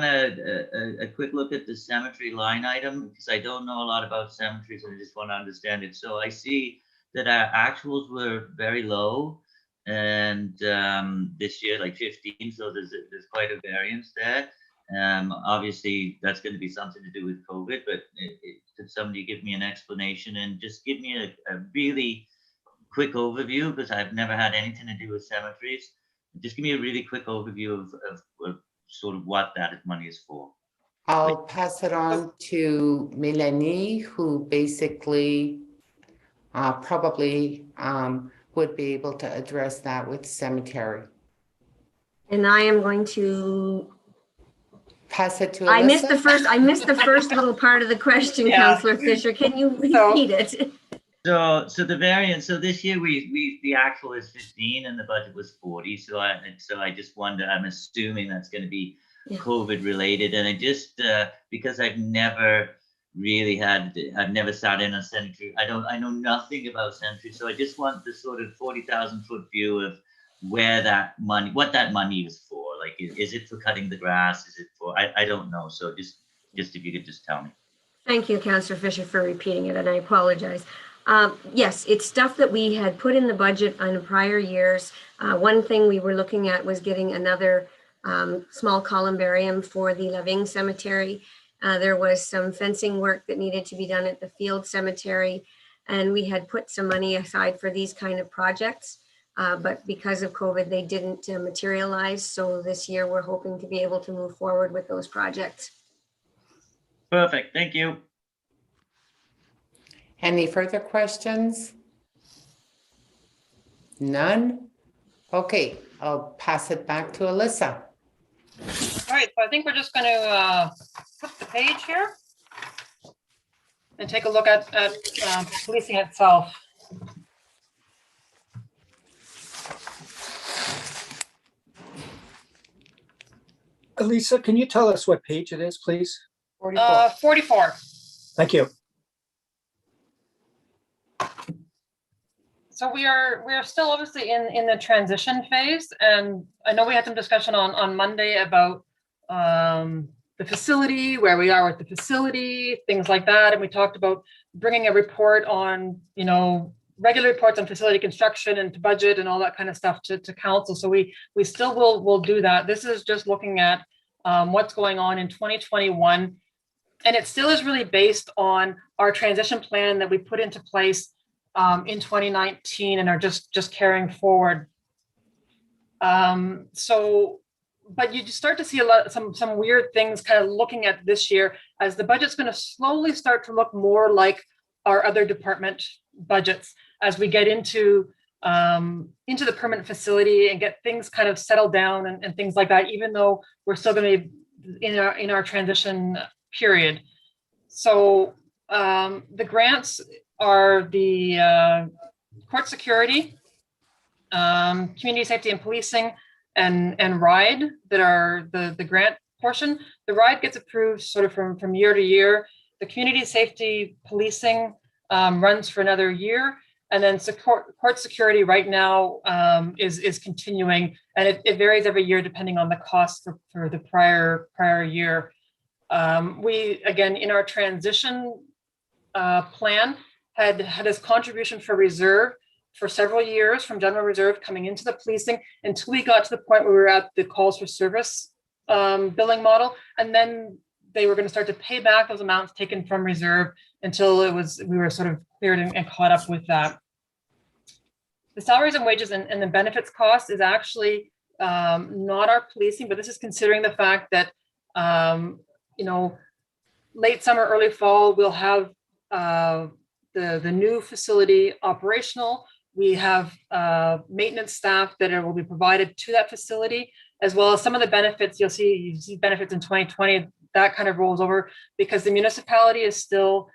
a quick look at the cemetery line item, because I don't know a lot about cemeteries, and I just want to understand it. So I see that our actuals were very low, and this year, like 15, so there's quite a variance there. Obviously, that's going to be something to do with COVID, but could somebody give me an explanation and just give me a really quick overview, because I've never had anything to do with cemeteries. Just give me a really quick overview of sort of what that money is for. I'll pass it on to Melanie, who basically probably would be able to address that with cemetery. And I am going to, Pass it to Alyssa. I missed the first little part of the question, Yeah. Councillor Fisher. Can you repeat it? So the variance, so this year the actual is 15 and the budget was 40. So I just wonder, I'm assuming that's going to be COVID related. And I just, because I've never sat in a cemetery. I know nothing about cemetery. So I just want the sort of 40,000 foot view of what that money is for. Like, is it for cutting the grass? Is it for, I don't know. So just if you could just tell me. Thank you, Councillor Fisher, for repeating it, and I apologize. Yes, it's stuff that we had put in the budget on prior years. One thing we were looking at was getting another small columbarium for the Laving Cemetery. There was some fencing work that needed to be done at the Field Cemetery, and we had put some money aside for these kind of projects. But because of COVID, they didn't materialize. So this year, we're hoping to be able to move forward with those projects. Perfect. Thank you. Any further questions? None? Okay, I'll pass it back to Alyssa. All right, so I think we're just going to flip the page here and take a look at policing itself. Elisa, can you tell us what page it is, please? 44. Thank you. So we are still obviously in the transition phase, and I know we had some discussion on Monday about the facility, where we are with the facility, things like that, and we talked about bringing a report on, regular reports on facility construction and to budget and all that kind of stuff to council. So we still will do that. This is just looking at what's going on in 2021, and it still is really based on our transition plan that we put into place in 2019 and are just carrying forward. But you just start to see some weird things kind of looking at this year, as the budget's going to slowly start to look more like our other department budgets as we get into the permanent facility and get things kind of settled down and things like that, even though we're still going to be in our transition period. So the grants are the court security, community safety and policing, and RIDE that are the grant portion. The RIDE gets approved sort of from year to year. The community safety policing runs for another year, and then court security right now is continuing, and it varies every year depending on the cost for the prior year. We, again, in our transition plan, had this contribution for reserve for several years from general reserve coming into the policing until we got to the point where we were at the calls for service billing model. And then they were going to start to pay back those amounts taken from reserve until we were sort of cleared and caught up with that. The salaries and wages and the benefits cost is actually not our policing, but this is considering the fact that, late summer, early fall, we'll have the new facility operational. We have maintenance staff that will be provided to that facility, as well as some of the benefits. You see benefits in 2020, that kind of rolls over because the municipality is still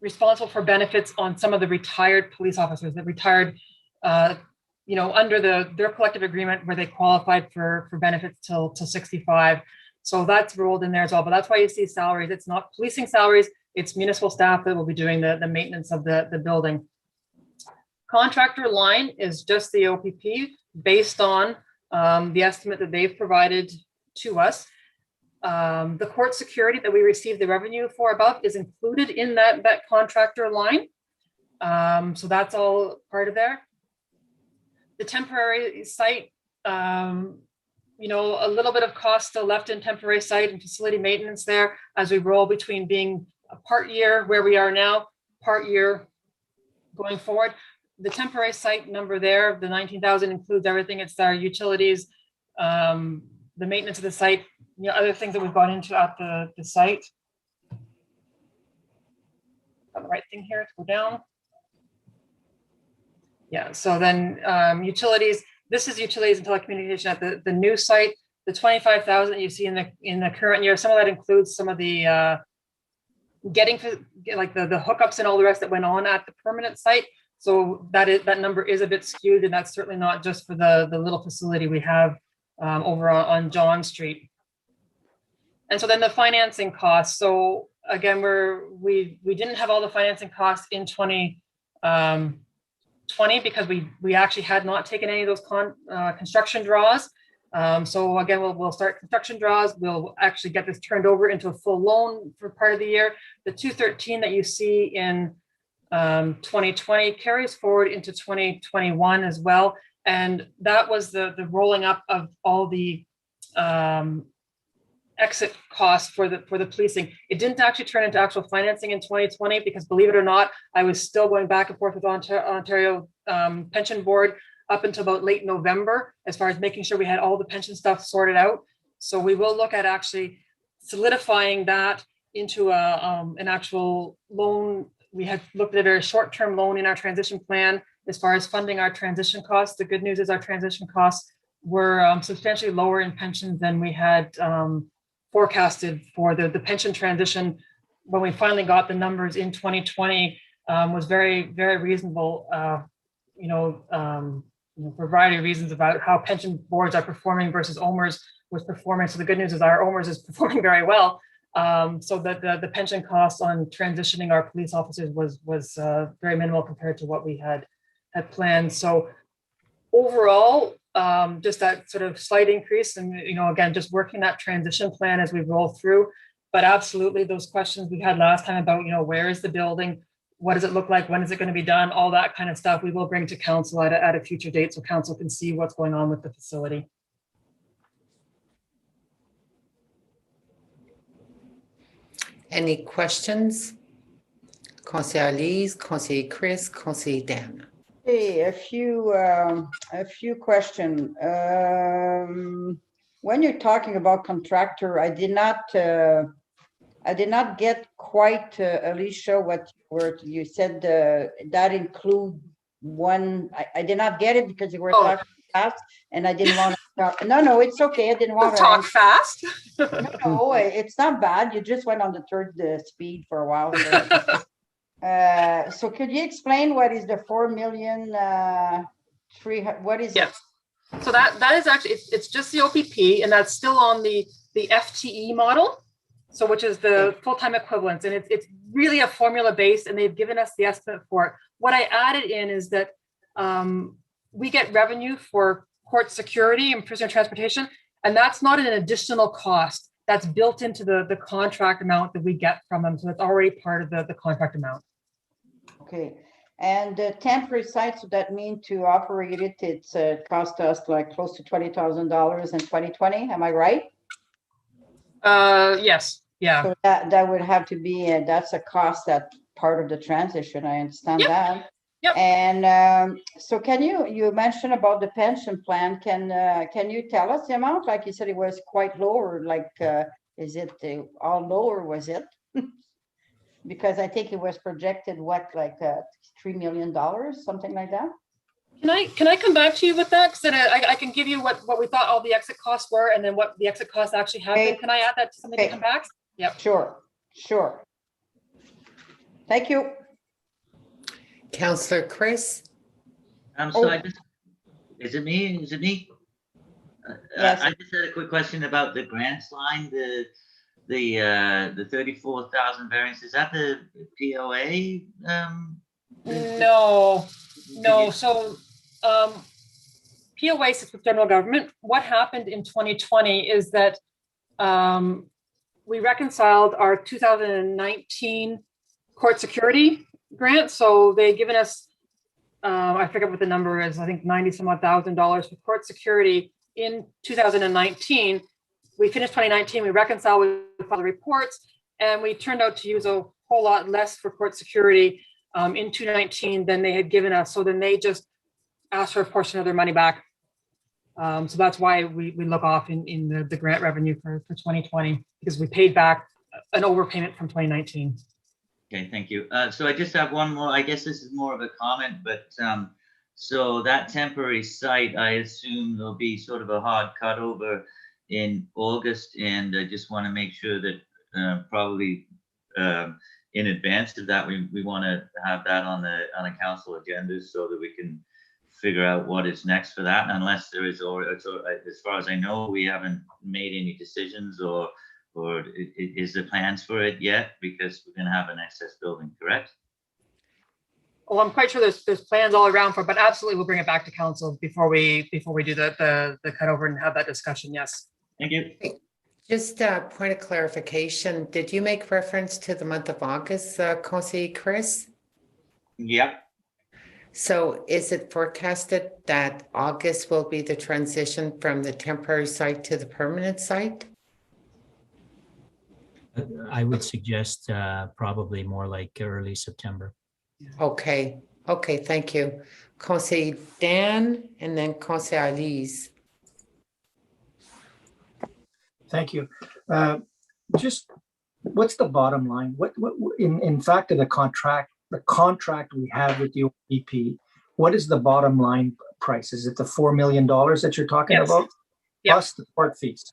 responsible for benefits on some of the retired police officers that retired, under their collective agreement where they qualified for benefits till 65. So that's rolled in there as well. But that's why you see salaries. It's not policing salaries. It's municipal staff that will be doing the maintenance of the building. Contractor line is just the OPP based on the estimate that they've provided to us. The court security that we received the revenue for above is included in that contractor line. So that's all part of there. The temporary site, a little bit of cost still left in temporary site and facility maintenance there as we roll between being a part year where we are now, part year going forward. The temporary site number there, the 19,000 includes everything. It's our utilities, the maintenance of the site, other things that we've gone into at the site. Got the right thing here to go down. Yeah, so then utilities, this is utilities and telecommunication at the new site, the 25,000 that you see in the current year. Some of that includes some of the getting like the hookups and all the rest that went on at the permanent site. So that number is a bit skewed, and that's certainly not just for the little facility we have over on John Street. And so then the financing costs. So again, we didn't have all the financing costs in 2020 because we actually had not taken any of those construction draws. So again, we'll start construction draws. We'll actually get this turned over into a full loan for part of the year. The 213 that you see in 2020 carries forward into 2021 as well. And that was the rolling up of all the exit costs for the policing. It didn't actually turn into actual financing in 2020 because, believe it or not, I was still going back and forth with Ontario Pension Board up until about late November as far as making sure we had all the pension stuff sorted out. So we will look at actually solidifying that into an actual loan. We had looked at a short-term loan in our transition plan as far as funding our transition costs. The good news is our transition costs were substantially lower in pensions than we had forecasted for the pension transition. When we finally got the numbers in 2020 was very, very reasonable, for a variety of reasons about how pension boards are performing versus OMERS was performing. So the good news is our OMERS is performing very well. So that the pension costs on transitioning our police officers was very minimal compared to what we had planned. So overall, just that sort of slight increase, and again, just working that transition plan as we roll through. But absolutely, those questions we had last time about where is the building, what does it look like, when is it going to be done, all that kind of stuff, we will bring to council at a future date so council can see what's going on with the facility. Any questions? Conseiller Alice, Conseiller Chris, Conseiller Dan. Hey, a few questions. When you're talking about contractor, I did not get quite, Alicia, what you said. That include one. I did not get it because you were talking fast, and I didn't want to talk. No, it's okay. I didn't want to talk fast. No, it's not bad. You just went on the third speed for a while. So could you explain what is the 4 million? What is it? So that is actually it's just the OPP, and that's still on the FTE model. So which is the full-time equivalents, and it's really a formula based, and they've given us the estimate for it. What I added in is that we get revenue for court security and prisoner transportation, and that's not an additional cost. That's built into the contract amount that we get from them. So it's already part of the contract amount. Okay. And the temporary site, so that means to operate it, it's cost us like close to $20,000 in 2020. Am I right? Yes. Yeah. So that would have to be, that's a cost, that part of the transition. I understand that. Yep. And so you mentioned about the pension plan. Can you tell us the amount? Like you said, it was quite lower. Like, is it all lower? Was it? Because I think it was projected like $3 million, something like that. Can I come back to you with that? Because I can give you what we thought all the exit costs were, and then what the exit costs actually have been. Can I add that to something to come back? Yep. Sure. Thank you. Councillor Chris? So Oh. is it me? Is it me? Yes. I just had a quick question about the grants line, the 34,000 variance. Is that the POA? No. So POA sits with general government. What happened in 2020 is that we reconciled our 2019 court security grant. So they given us, I forget what the number is, I think 90 some odd $1,000 for court security in 2019. We finished 2019, we reconciled with the reports, and we turned out to use a whole lot less for court security in 2019 than they had given us. So then they just asked for a portion of their money back. So that's why we look off in the grant revenue for 2020, because we paid back an overpayment from 2019. Okay, thank you. So I just have one more, I guess this is more of a comment, but so that temporary site, I assume there'll be sort of a hard cutover in August, and I just want to make sure that probably in advance of that, we want to have that on a council agenda so that we can figure out what is next for that. Unless there is, or as far as I know, we haven't made any decisions or is there plans for it yet, because we're going to have an excess building, correct? Well, I'm quite sure there's plans all around for it, but absolutely we'll bring it back to council before we do the cutover and have that discussion. Yes. Thank you. Just a point of clarification. Did you make reference to the month of August, Conseiller Chris? Yeah. So is it forecasted that August will be the transition from the temporary site to the permanent site? I would suggest probably more like early September. Okay, thank you. Conseiller Dan and then Conseiller Elise. Thank you. Just what's the bottom line? What in fact of the contract we have with the OPP, what is the bottom line price? Is it the $4 million that you're talking Yes. about? Yep. Plus the court fees?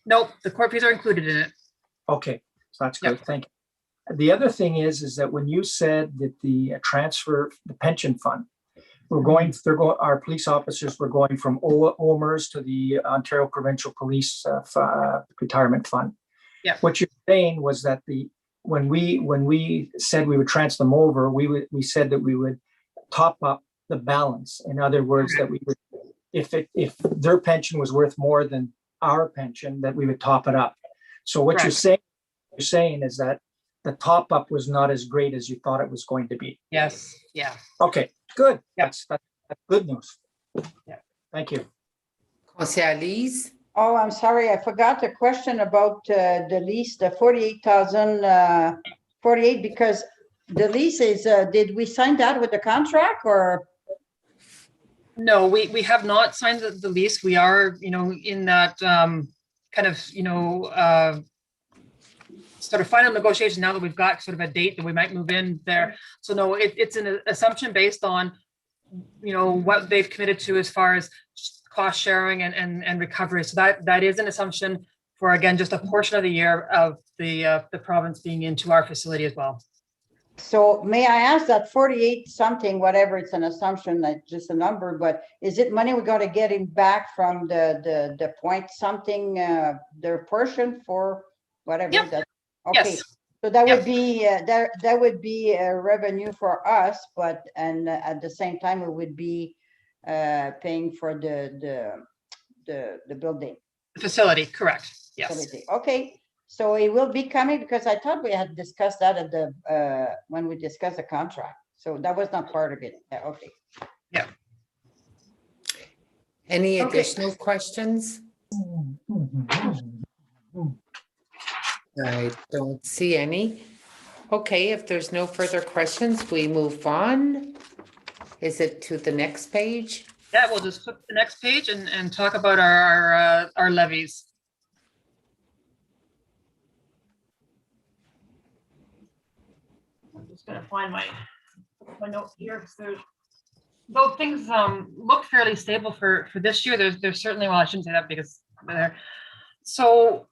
Nope, the court fees are included in it. Okay, so that's good. Yep. Thank you. The other thing is that when you said that the transfer, the pension fund, our police officers were going from OMERS to the Ontario Provincial Police Retirement Fund. Yeah. What you're saying was that when we said we would transfer them over, we said that we would top up the balance. In other words, that we would, if their pension was worth more than our pension, that we would top it up. So what you're saying is that the top up was not as great as you thought it was going to be. Yes. Yeah. Okay, good. Yeah. That's good news. Yeah. Thank you. Conseiller Elise? Oh, I'm sorry, I forgot the question about the lease, the 48,000, 48, because the lease is, did we sign that with the contract or? No, we have not signed the lease. We are, in that kind of, sort of final negotiation now that we've got sort of a date that we might move in there. So no, it's an assumption based on, what they've committed to as far as cost sharing and recovery. So that is an assumption for, again, just a portion of the year of the province being into our facility as well. So may I ask that 48 something, whatever, it's an assumption, that just a number, but is it money we got to get him back from the point something, their portion for whatever? Yep. That, okay. Yes. So that Yep. would be that would be a revenue for us, but at the same time it would be paying for the building. The facility, correct. Yes. Facility. Okay. So it will be coming, because I thought we had discussed that at the when we discussed the contract. So that was not part of it. Yeah, okay. Yeah. Any Okay. additional questions? I don't see any. Okay, if there's no further questions, we move on. Is it to the next page? Yeah, we'll just flip the next page and talk about our levies. I'm just gonna find my note here. So though things look fairly stable for this year, there's certainly, well, I shouldn't say that because they're there. So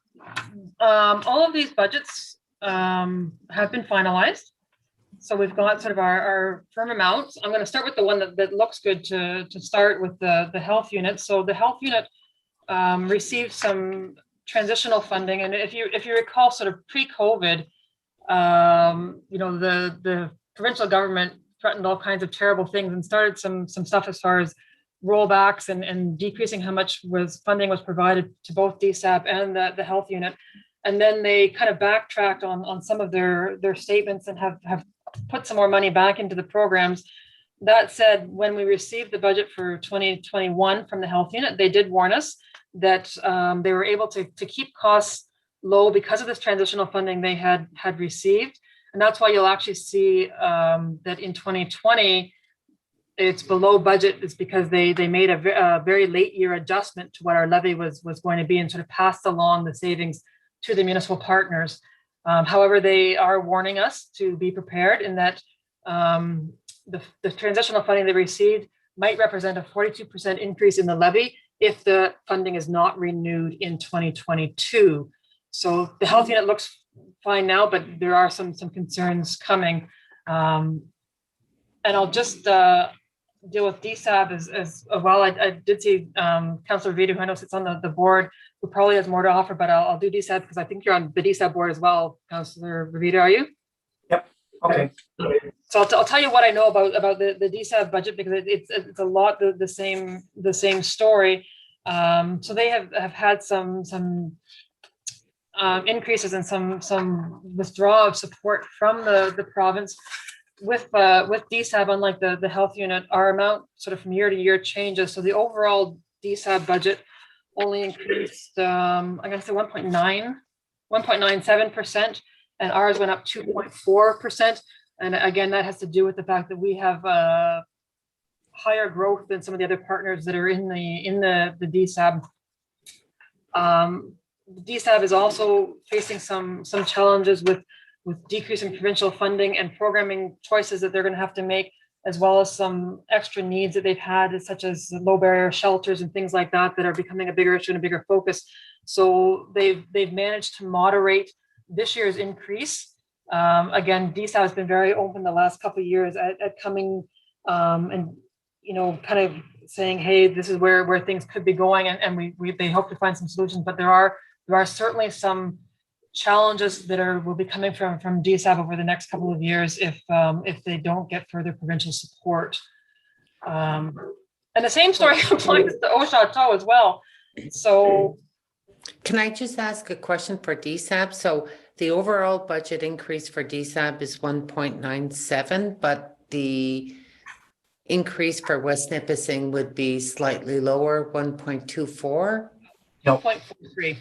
all of these budgets have been finalized. So we've got sort of our firm amounts. I'm going to start with the one that looks good to start with the health unit. So the health unit received some transitional funding, and if you recall, sort of pre-COVID, the provincial government threatened all kinds of terrible things and started some stuff as far as rollbacks and decreasing how much funding was provided to both DSAP and the health unit. And then they kind of backtracked on some of their statements and have put some more money back into the programs. That said, when we received the budget for 2021 from the health unit, they did warn us that they were able to keep costs low because of this transitional funding they had received. And that's why you'll actually see that in 2020, it's below budget. Is because they made a very late year adjustment to what our levy was going to be and sort of passed along the savings to the municipal partners. However, they are warning us to be prepared in that the transitional funding they received might represent a 42% increase in the levy if the funding is not renewed in 2022. So the health unit looks fine now, but there are some concerns coming. And I'll just deal with DSAB as well. I did see Councillor Vito, who I know sits on the board, who probably has more to offer, but I'll do DSAB because I think you're on the DSAB board as well, Councillor Vito, are you? Yep. Okay. So I'll tell you what I know about the DSAB budget, because it's a lot the same story. So they have had some increases and some withdrawal of support from the province. With DSAB, unlike the health unit, our amount sort of from year to year changes. So the overall DSAB budget only increased, I'm going to say 1.97%, and ours went up 2.4%. And again, that has to do with the fact that we have higher growth than some of the other partners that are in the DSAB. DSAB is also facing some challenges with decreasing provincial funding and programming choices that they're going to have to make, as well as some extra needs that they've had, such as low barrier shelters and things like that are becoming a bigger issue and a bigger focus. So they've managed to moderate this year's increase. Again, DSAB has been very open the last couple of years at coming and kind of saying, hey, this is where things could be going, and they hope to find some solutions. But there are certainly some challenges that will be coming from DSAB over the next couple of years if they don't get further provincial support. And the same story applies to Ochateau as well. So can I just ask a question for DSAB? So the overall budget increase for DSAB is 1.97, but the increase for West Nipissing would be slightly lower, 1.24? No. 2.43.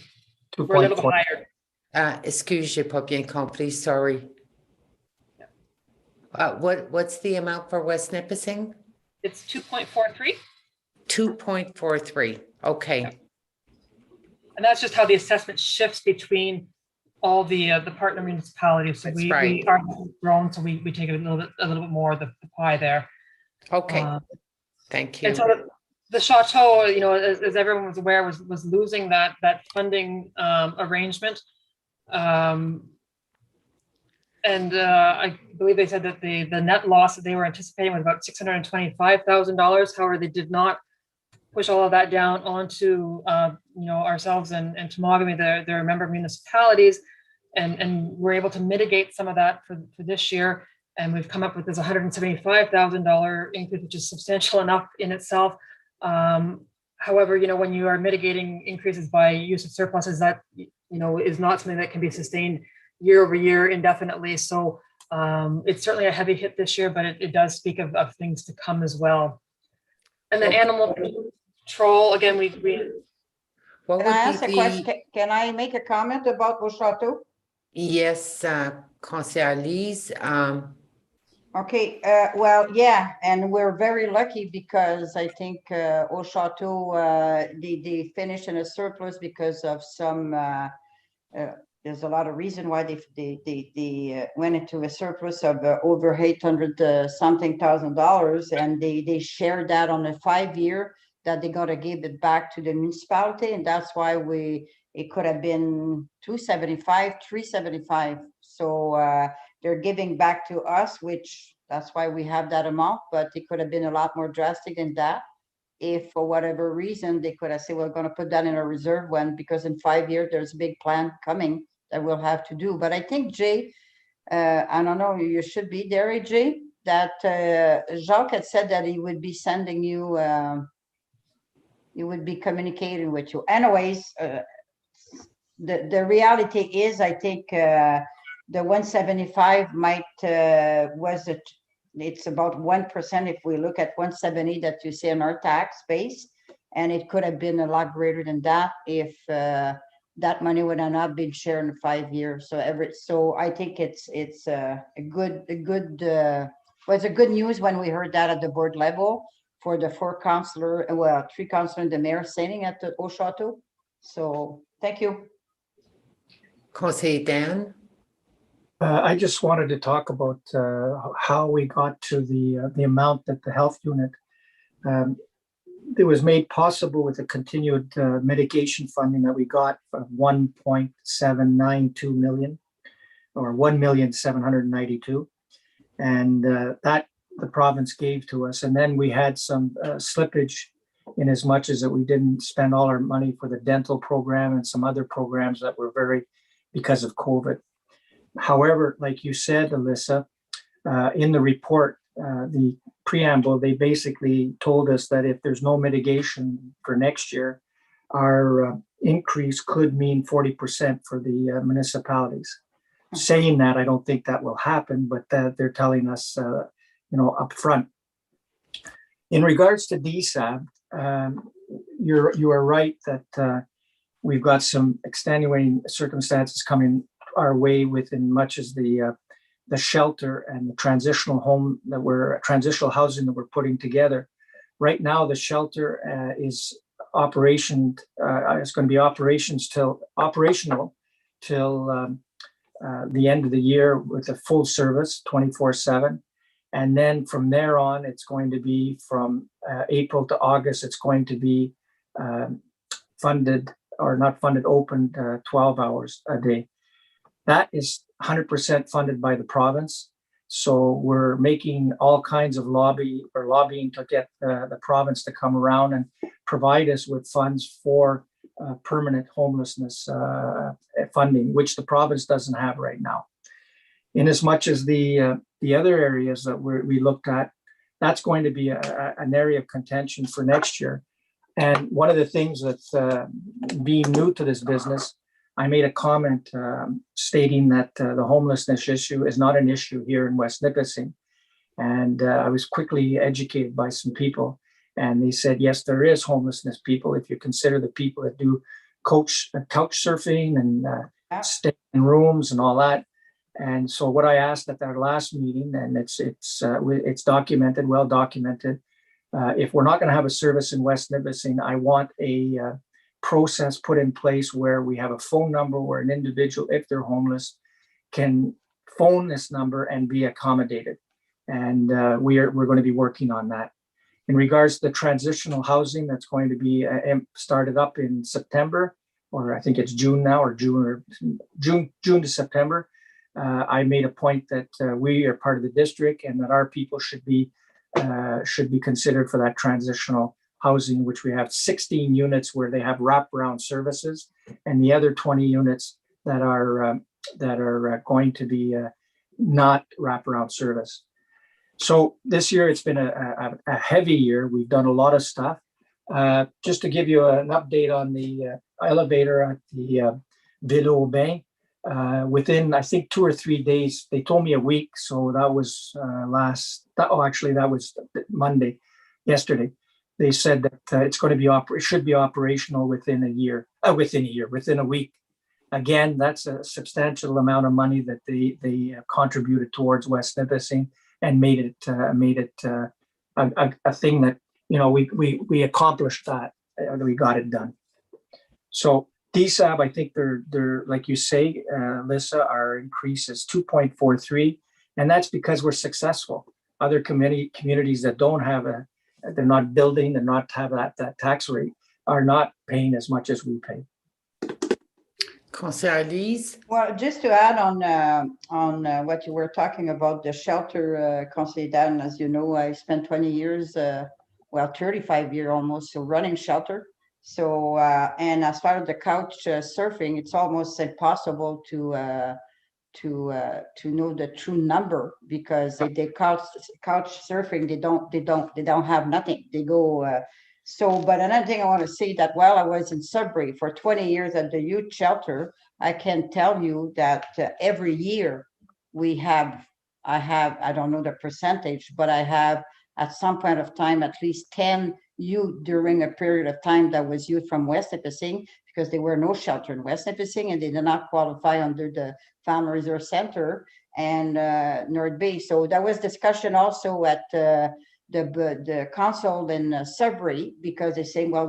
We're a little bit higher. Excuse pas bien compris, sorry. What's the amount for West Nipissing? It's 2.43. 2.43, okay. Yeah. And that's just how the assessment shifts between all the partner municipalities. So we are grown, so we take a little bit more of the pie there. Okay, thank you. And so the Chateau, as everyone was aware, was losing that funding arrangement. And I believe they said that the net loss that they were anticipating was about $625,000. However, they did not push all of that down onto ourselves and Temagami, their member municipalities, and we're able to mitigate some of that for this year. And we've come up with this $175,000 increase, which is substantial enough in itself. However, when you are mitigating increases by use of surpluses, that is not something that can be sustained year over year indefinitely. So it's certainly a heavy hit this year, but it does speak of things to come as well. And then animal control, again, we can I ask a question? Can I make a comment about Ochateau? Yes, Councillor Lise. Okay, well, yeah, and we're very lucky because I think Ochateau, they finished in a surplus because of some, there's a lot of reason why they went into a surplus of over $800 something thousand, and they shared that on a 5-year that they got to give it back to the municipality, and that's why it could have been 275, 375. So they're giving back to us, which that's why we have that amount, but it could have been a lot more drastic than that. If for whatever reason, they could have said, we're going to put that in a reserve one, because in 5 years, there's a big plan coming that we'll have to do. But I think, Jay, I don't know, you should be there, Jay, that Jacques had said that he would be sending you, he would be communicating with you. Anyways, the reality is, I think the 175 might it's about 1% if we look at 170 that you see in our tax base, and it could have been a lot greater than that if that money would have not been shared in 5 years. So I think it's a good news when we heard that at the board level for the 3 councillors and the mayor sitting at the Au Chateau. So thank you. Conseil Dan? I just wanted to talk about how we got to the amount that the health unit it was made possible with the continued mitigation funding that we got of 1.792 million, or 1,792,000, and that the province gave to us. And then we had some slippage in as much as that we didn't spend all our money for the dental program and some other programs that were because of COVID. However, like you said, Alyssa, in the report, the preamble, they basically told us that if there's no mitigation for next year, our increase could mean 40% for the municipalities. Saying that, I don't think that will happen, but they're telling us, up front. In regards to DSAB, you are right that we've got some extenuating circumstances coming our way within much as the shelter and the transitional housing that we're putting together. Right now, the shelter is operation. It's going to be operational till the end of the year with a full service 24/7. And then from there on, it's going to be from April to August, it's going to be funded or not funded, open 12 hours a day. That is 100% funded by the province. So we're making all kinds of lobbying to get the province to come around and provide us with funds for permanent homelessness funding, which the province doesn't have right now. In as much as the other areas that we looked at, that's going to be an area of contention for next year. And one of the things that's being new to this business, I made a comment stating that the homelessness issue is not an issue here in West Nipissing. And I was quickly educated by some people, and they said, yes, there is homelessness people if you consider the people that do couch surfing and stay in rooms and all that. And so what I asked at our last meeting, and it's documented, well documented, if we're not going to have a service in West Nipissing, I want a process put in place where we have a phone number where an individual, if they're homeless, can phone this number and be accommodated. And we're going to be working on that. In regards to the transitional housing, that's going to be started up in September, or I think it's June now, or June to September. I made a point that we are part of the district and that our people should be considered for that transitional housing, which we have 16 units where they have wraparound services, and the other 20 units that are going to be not wraparound service. So this year it's been a heavy year. We've done a lot of stuff. Just to give you an update on the elevator at the Ville Aubin, within I think 2 or 3 days, they told me a week, so that was that was Monday, yesterday. They said that it's going to be it should be operational within a week. Again, that's a substantial amount of money that they contributed towards West Nipissing and made it a thing that we accomplished that. We got it done. So DSAB, I think they're like you say, Lisa, our increase is 2.43, and that's because we're successful. Other communities that don't have they're not building and not have that tax rate are not paying as much as we pay. Conseillère Well, just to add on what you were talking about, the shelter, Conseil Dan, as you know, I spent 20 years, well, 35 years almost, so running shelter. So, and as far as the couch surfing, it's almost impossible to know the true number because they couch surfing, they don't have nothing. They go, so, but another thing I want to say that while I was in Sudbury for 20 years at the youth shelter, I can tell you that every year I don't know the percentage, but I have at some point of time at least 10 youth during a period of time that was youth from West Nipissing because there were no shelter in West Nipissing and they did not qualify under the Family Resource Center and North Bay. So there was discussion also at the council in Sudbury because they say, well,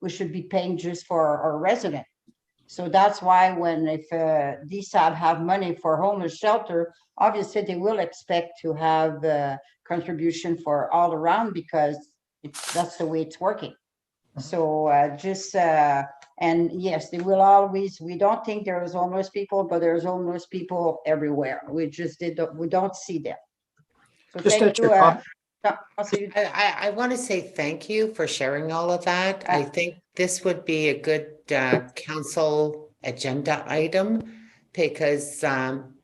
we should be paying just for our resident. So that's why if DSAB have money for homeless shelter, obviously they will expect to have contribution for all around because that's the way it's working. So and yes, they will always, we don't think there's homeless people, but there's homeless people everywhere. We don't see them. So Just thank you. I want to say thank you for sharing all of that. I think this would be a good council agenda item because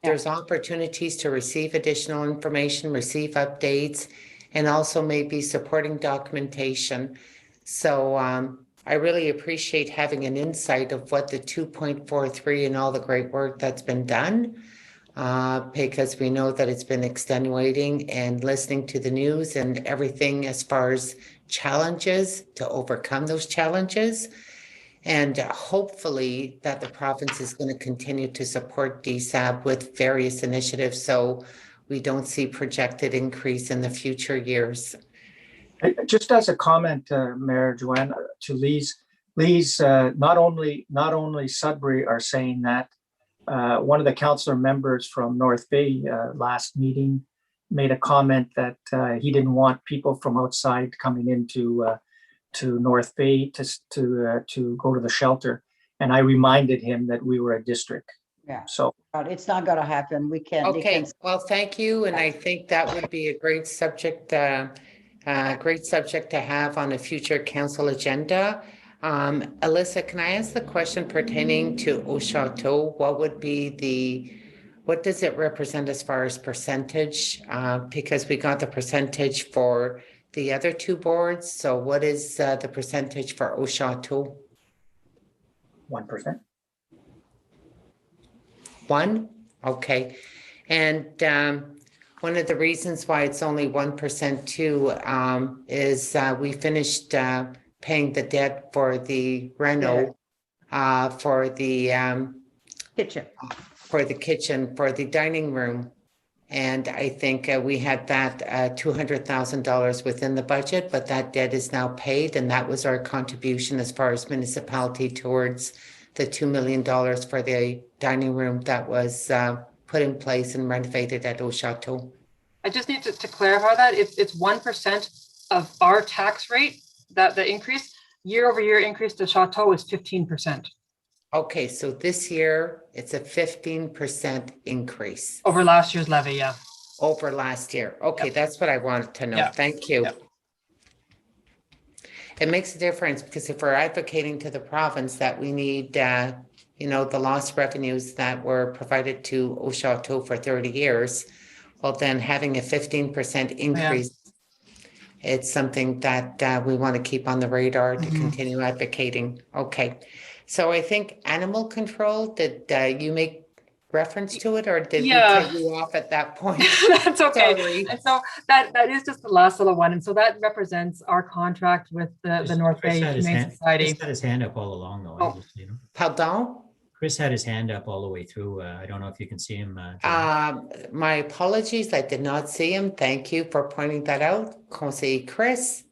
there's opportunities to receive additional information, receive updates, and also maybe supporting documentation. So I really appreciate having an insight of what the 2.43 and all the great work that's been done. Because we know that it's been extenuating and listening to the news and everything as far as challenges to overcome those challenges. And hopefully that the province is going to continue to support DSAB with various initiatives so we don't see projected increase in the future years. Just as a comment, Mayor Joanne, to Lee's, not only Sudbury are saying that. One of the councillor members from North Bay last meeting made a comment that he didn't want people from outside coming into to North Bay to go to the shelter, and I reminded him that we were a district. Yeah. So it's not going to happen. We can't. Okay. Well, thank you, and I think that would be a great subject. Great subject to have on a future council agenda. Alyssa, can I ask the question pertaining to Au Chateau? What does it represent as far as percentage? Because we got the percentage for the other two boards. So what is the percentage for Au Chateau? 1%. 1? Okay. And one of the reasons why it's only 1% too is we finished paying the debt for the reno for the kitchen, for the dining room. And I think we had that $200,000 within the budget, but that debt is now paid. And that was our contribution as far as municipality towards the $2 million for the dining room that was put in place and renovated at Au Chateau. I just need to clarify that it's 1% of our tax rate, that the increase, year over year increase to Chateau is 15%. Okay, so this year it's a 15% increase. Over last year's levy, yeah. Over last year. Okay, Yep. That's what I wanted to know. Yep. Thank you. Yep. It makes a difference because if we're advocating to the province that we need, the lost revenues that were provided to Au Chateau for 30 years, well, then having a 15% increase, it's something that we want to keep on the radar to continue advocating. Okay. So I think animal control, did you make reference to it or did we cut you off at that point? That's okay. Sorry. And so that is just the last little one. And so that represents our contract with the North Bay Humane Society. Chris had his hand up all along though. Oh. Pardon? Chris had his hand up all the way through. I don't know if you can see him. My apologies. I did not see him. Thank you for pointing that out. Conseil Chris.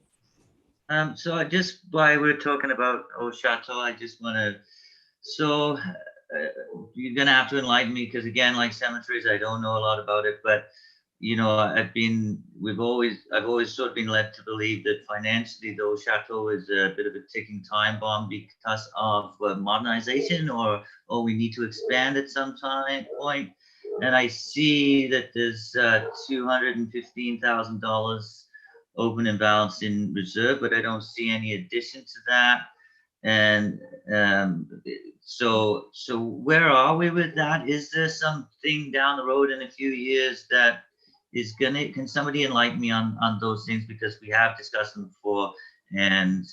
So I just, while we're talking about Au Chateau, I just want to, you're going to have to enlighten me because again, like cemeteries, I don't know a lot about it, but I've always sort of been led to believe that financially, though, Chateau is a bit of a ticking time bomb because of modernization, or we need to expand at some point. And I see that there's $215,000 open and balance in reserve, but I don't see any addition to that. And so where are we with that? Is there something down the road in a few years that is can somebody enlighten me on those things, because we have discussed them before, and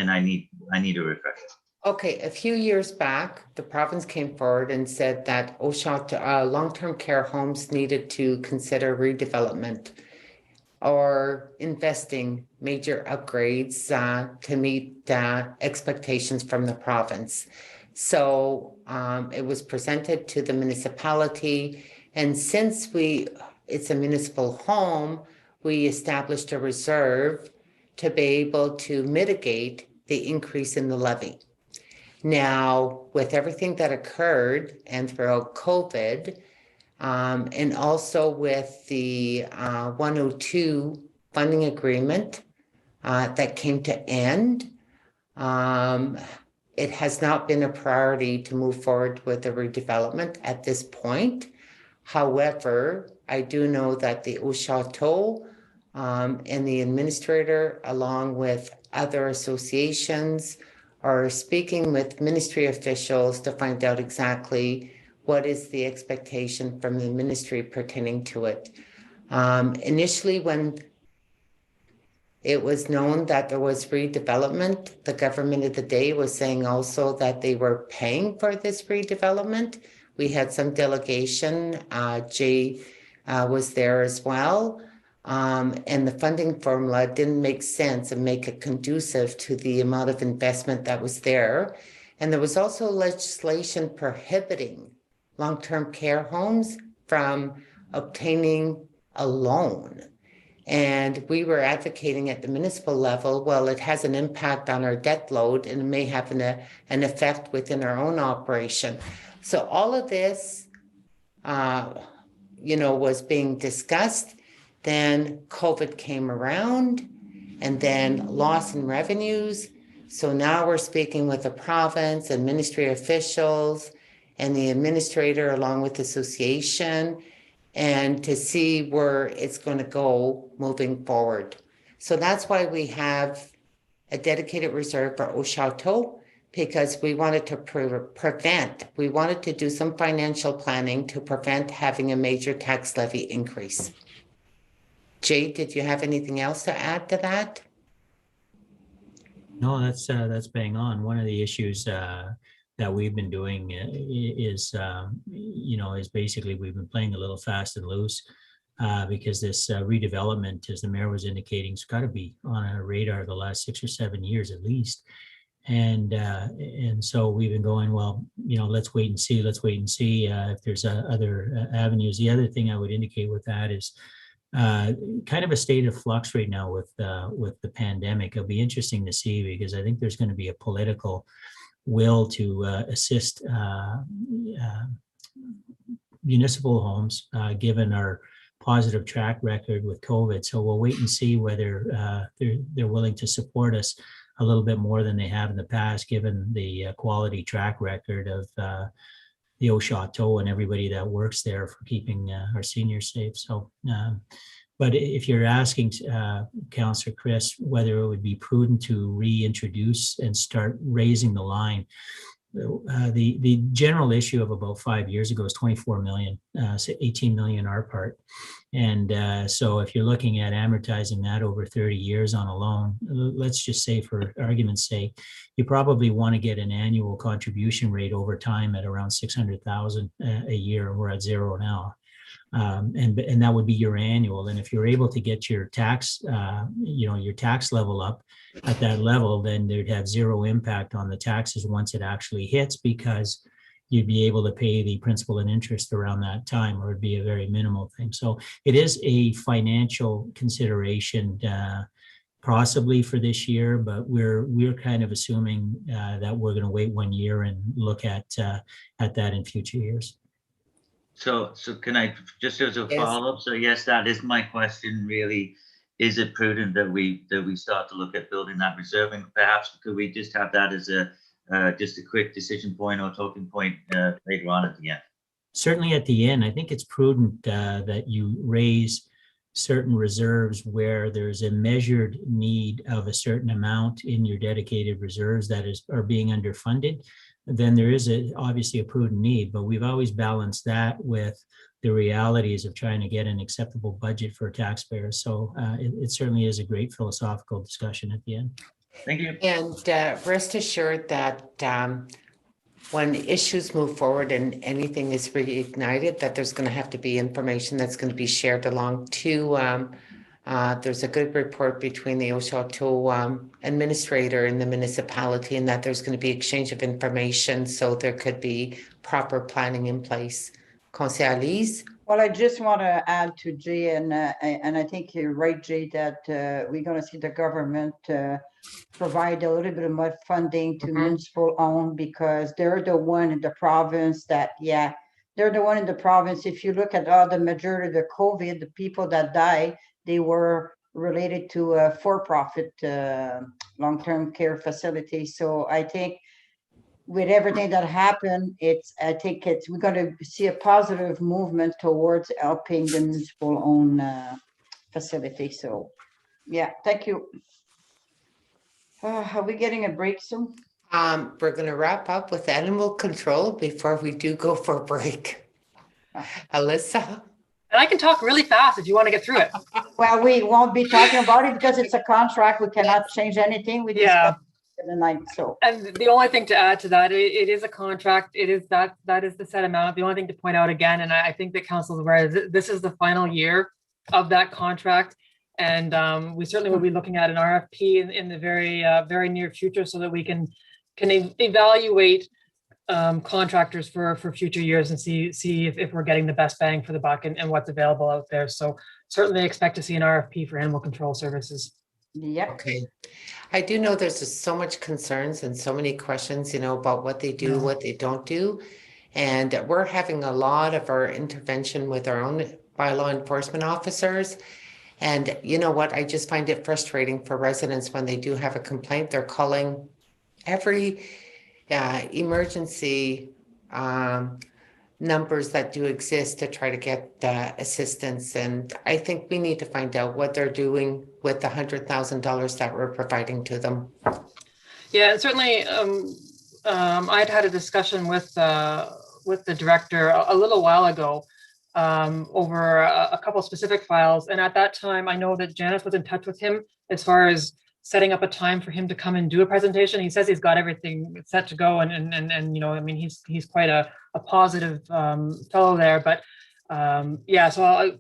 I need a refresher. Okay, a few years back, the province came forward and said that long-term care homes needed to consider redevelopment or investing major upgrades to meet expectations from the province. So it was presented to the municipality, and since it's a municipal home, we established a reserve to be able to mitigate the increase in the levy. Now, with everything that occurred and throughout COVID, and also with the 102 funding agreement that came to end, it has not been a priority to move forward with the redevelopment at this point. However, I do know that the Au Chateau and the administrator, along with other associations, are speaking with ministry officials to find out exactly what is the expectation from the ministry pertaining to it. Initially, when it was known that there was redevelopment, the government of the day was saying also that they were paying for this redevelopment. We had some delegation, Jay was there as well. And the funding formula didn't make sense and make it conducive to the amount of investment that was there. And there was also legislation prohibiting long-term care homes from obtaining a loan. And we were advocating at the municipal level, well, it has an impact on our debt load and it may have an effect within our own operation. So all of this, was being discussed. Then COVID came around, and then loss in revenues. So now we're speaking with the province and ministry officials and the administrator along with the association, and to see where it's going to go moving forward. So that's why we have a dedicated reserve for Au Chateau, because we wanted to we wanted to do some financial planning to prevent having a major tax levy increase. Jay, did you have anything else to add to that? No, that's bang on. One of the issues that we've been doing is basically we've been playing a little fast and loose because this redevelopment, as the mayor was indicating, has got to be on our radar the last 6 or 7 years at least. And so we've been going, well, let's wait and see if there's other avenues. The other thing I would indicate with that is kind of a state of flux right now with the pandemic. It'll be interesting to see, because I think there's going to be a political will to assist municipal homes, given our positive track record with COVID. So we'll wait and see whether they're willing to support us a little bit more than they have in the past, given the quality track record of the Au Chateau and everybody that works there for keeping our seniors safe. So, but if you're asking Councillor Chris whether it would be prudent to reintroduce and start raising the line, the general issue of about 5 years ago is 24 million, so 18 million our part. And so if you're looking at amortizing that over 30 years on a loan, let's just say for argument's sake, you probably want to get an annual contribution rate over time at around 600,000 a year. We're at zero now. And that would be your annual. And if you're able to get your tax, your tax level up at that level, then there'd have zero impact on the taxes once it actually hits, because you'd be able to pay the principal and interest around that time, or it'd be a very minimal thing. So it is a financial consideration, possibly for this year, but we're kind of assuming that we're going to wait 1 year and look at that in future years. So can I, just as a Yes. follow-up, so yes, that is my question really. Is it prudent that we start to look at building that reserve? And perhaps could we just have that as just a quick decision point or talking point later on at the end? Certainly at the end, I think it's prudent that you raise certain reserves where there's a measured need of a certain amount in your dedicated reserves that are being underfunded. Then there is obviously a prudent need, but we've always balanced that with the realities of trying to get an acceptable budget for taxpayers. So it certainly is a great philosophical discussion at the end. Thank you. And rest assured that when issues move forward and anything is reignited, that there's going to have to be information that's going to be shared along to, there's a good report between the Oshato administrator and the municipality, and that there's going to be exchange of information, so there could be proper planning in place. Conseil Alice? Well, I just want to add to Jay, and I think you're right, Jay, that we're going to see the government provide a little bit of more funding to municipal owned, because they're the one in the province that, yeah, they're the one in the province. If you look at all the majority of the COVID, the people that died, they were related to a for-profit long-term care facility. So I think with everything that happened, we're going to see a positive movement towards helping the municipal owned facility. So yeah, thank you. Are we getting a break soon? We're going to wrap up with animal control before we do go for a break. Alyssa? And I can talk really fast if you want to get through it. Well, we won't be talking about it because it's a contract. We cannot change anything. We discussed it tonight. So, and the only thing to add to that, it is a contract. It is that is the set amount. The only thing to point out again, and I think that council is aware, this is the final year of that contract. And we certainly will be looking at an RFP in the very near future, so that we can evaluate contractors for future years and see if we're getting the best bang for the buck and what's available out there. So certainly expect to see an RFP for animal control services. yeah. Okay. I do know there's just so much concerns and so many questions, about what they do, what they don't do. And we're having a lot of our intervention with our own bylaw enforcement officers. And you know what? I just find it frustrating for residents when they do have a complaint. They're calling every emergency numbers that do exist to try to get assistance. And I think we need to find out what they're doing with the $100,000 that we're providing to them. Yeah, and certainly I'd had a discussion with the director a little while ago over a couple specific files. And at that time, I know that Janice was in touch with him as far as setting up a time for him to come and do a presentation. He says he's got everything set to go, and I mean, he's quite a positive fellow there. But yeah, so I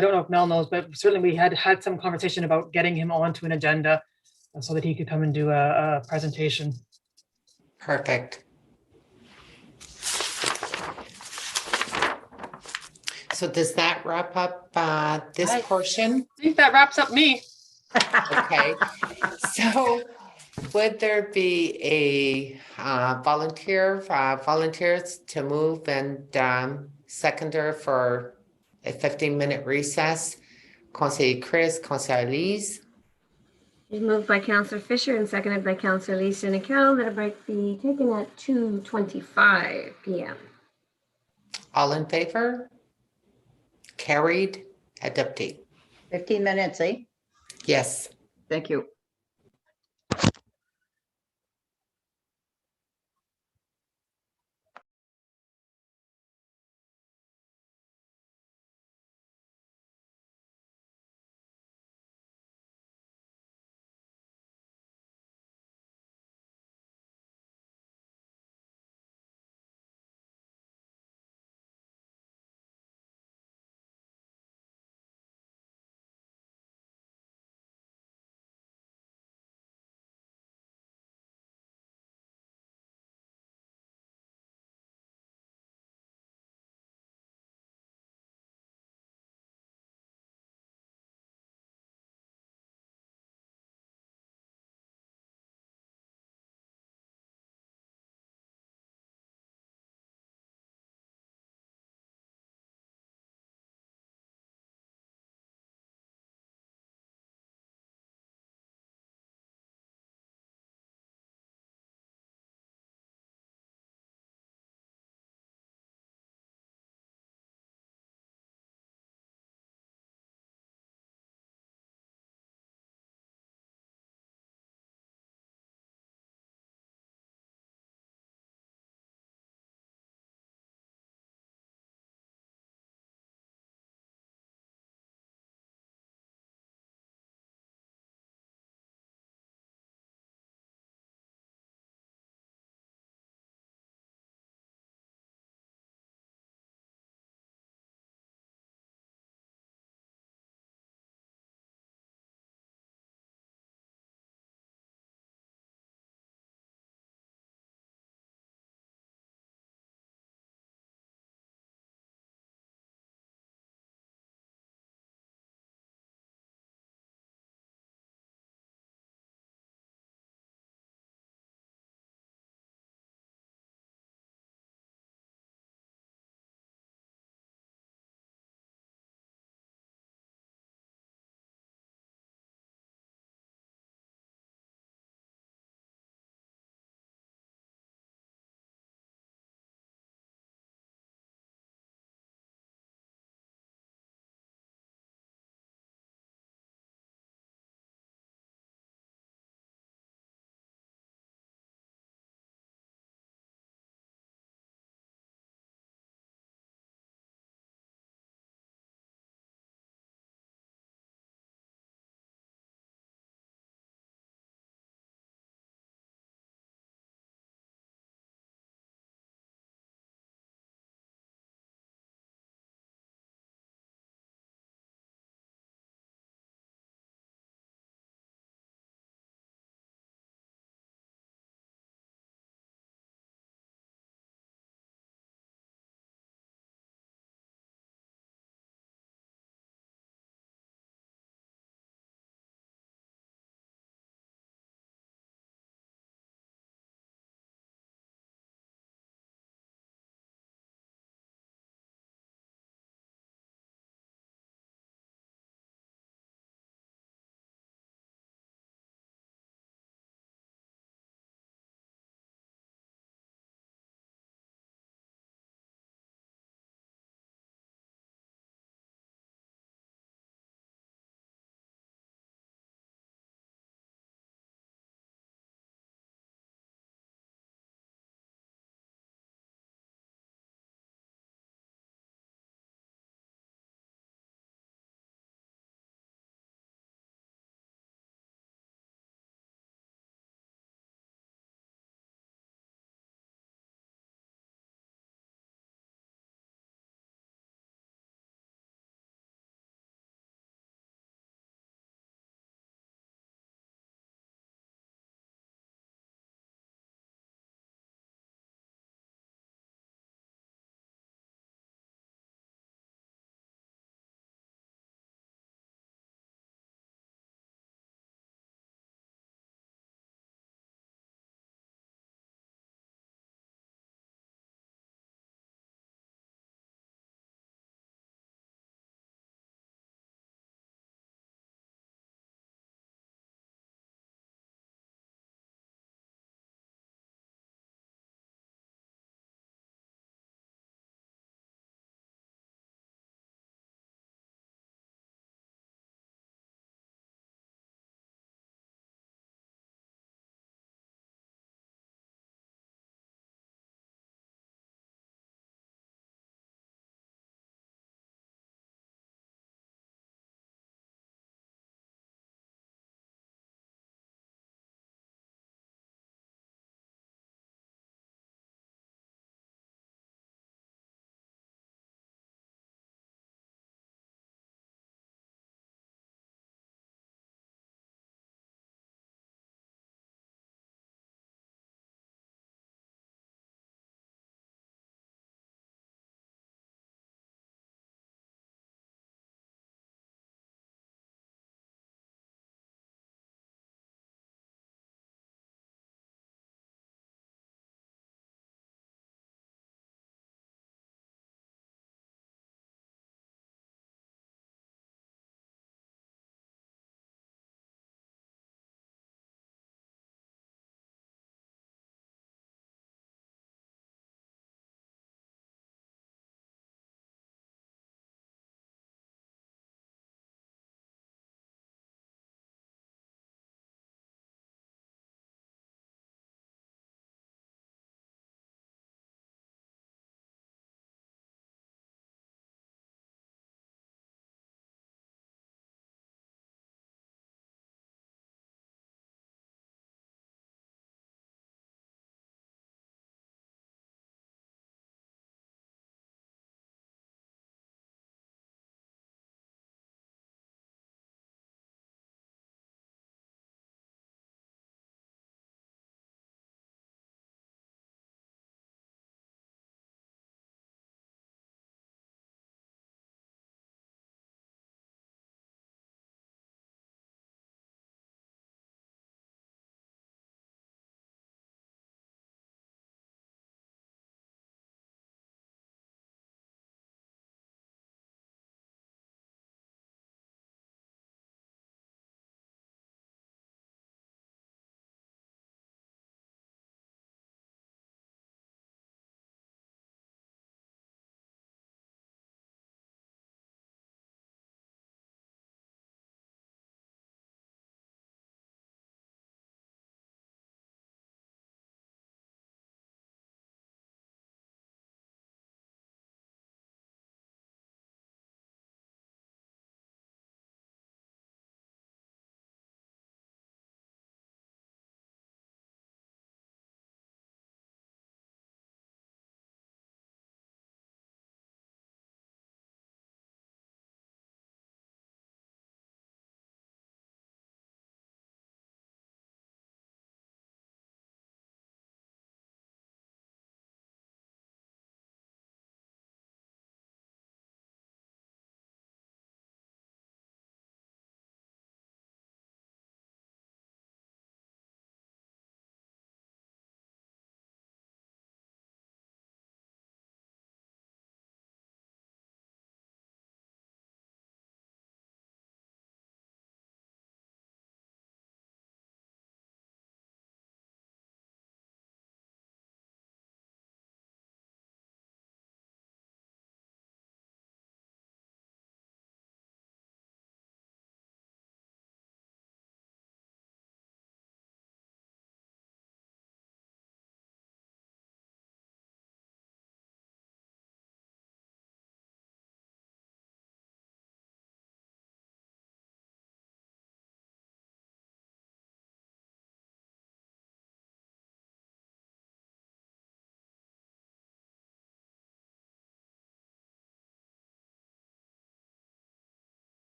don't know if Mel knows, but certainly we had some conversation about getting him onto an agenda so that he could come and do a presentation. Perfect. So does that wrap up this portion? I think that wraps up me. Okay. So would there be a volunteers to move and seconder for a 15-minute recess? Conseil Chris, Conseil Elise. Moved by Councillor Fisher and seconded by Councillor Lee Senecal that a break be taken at 2:25 p.m. All in favor? Carried. Adopted. 15 minutes, eh? Yes. Thank you.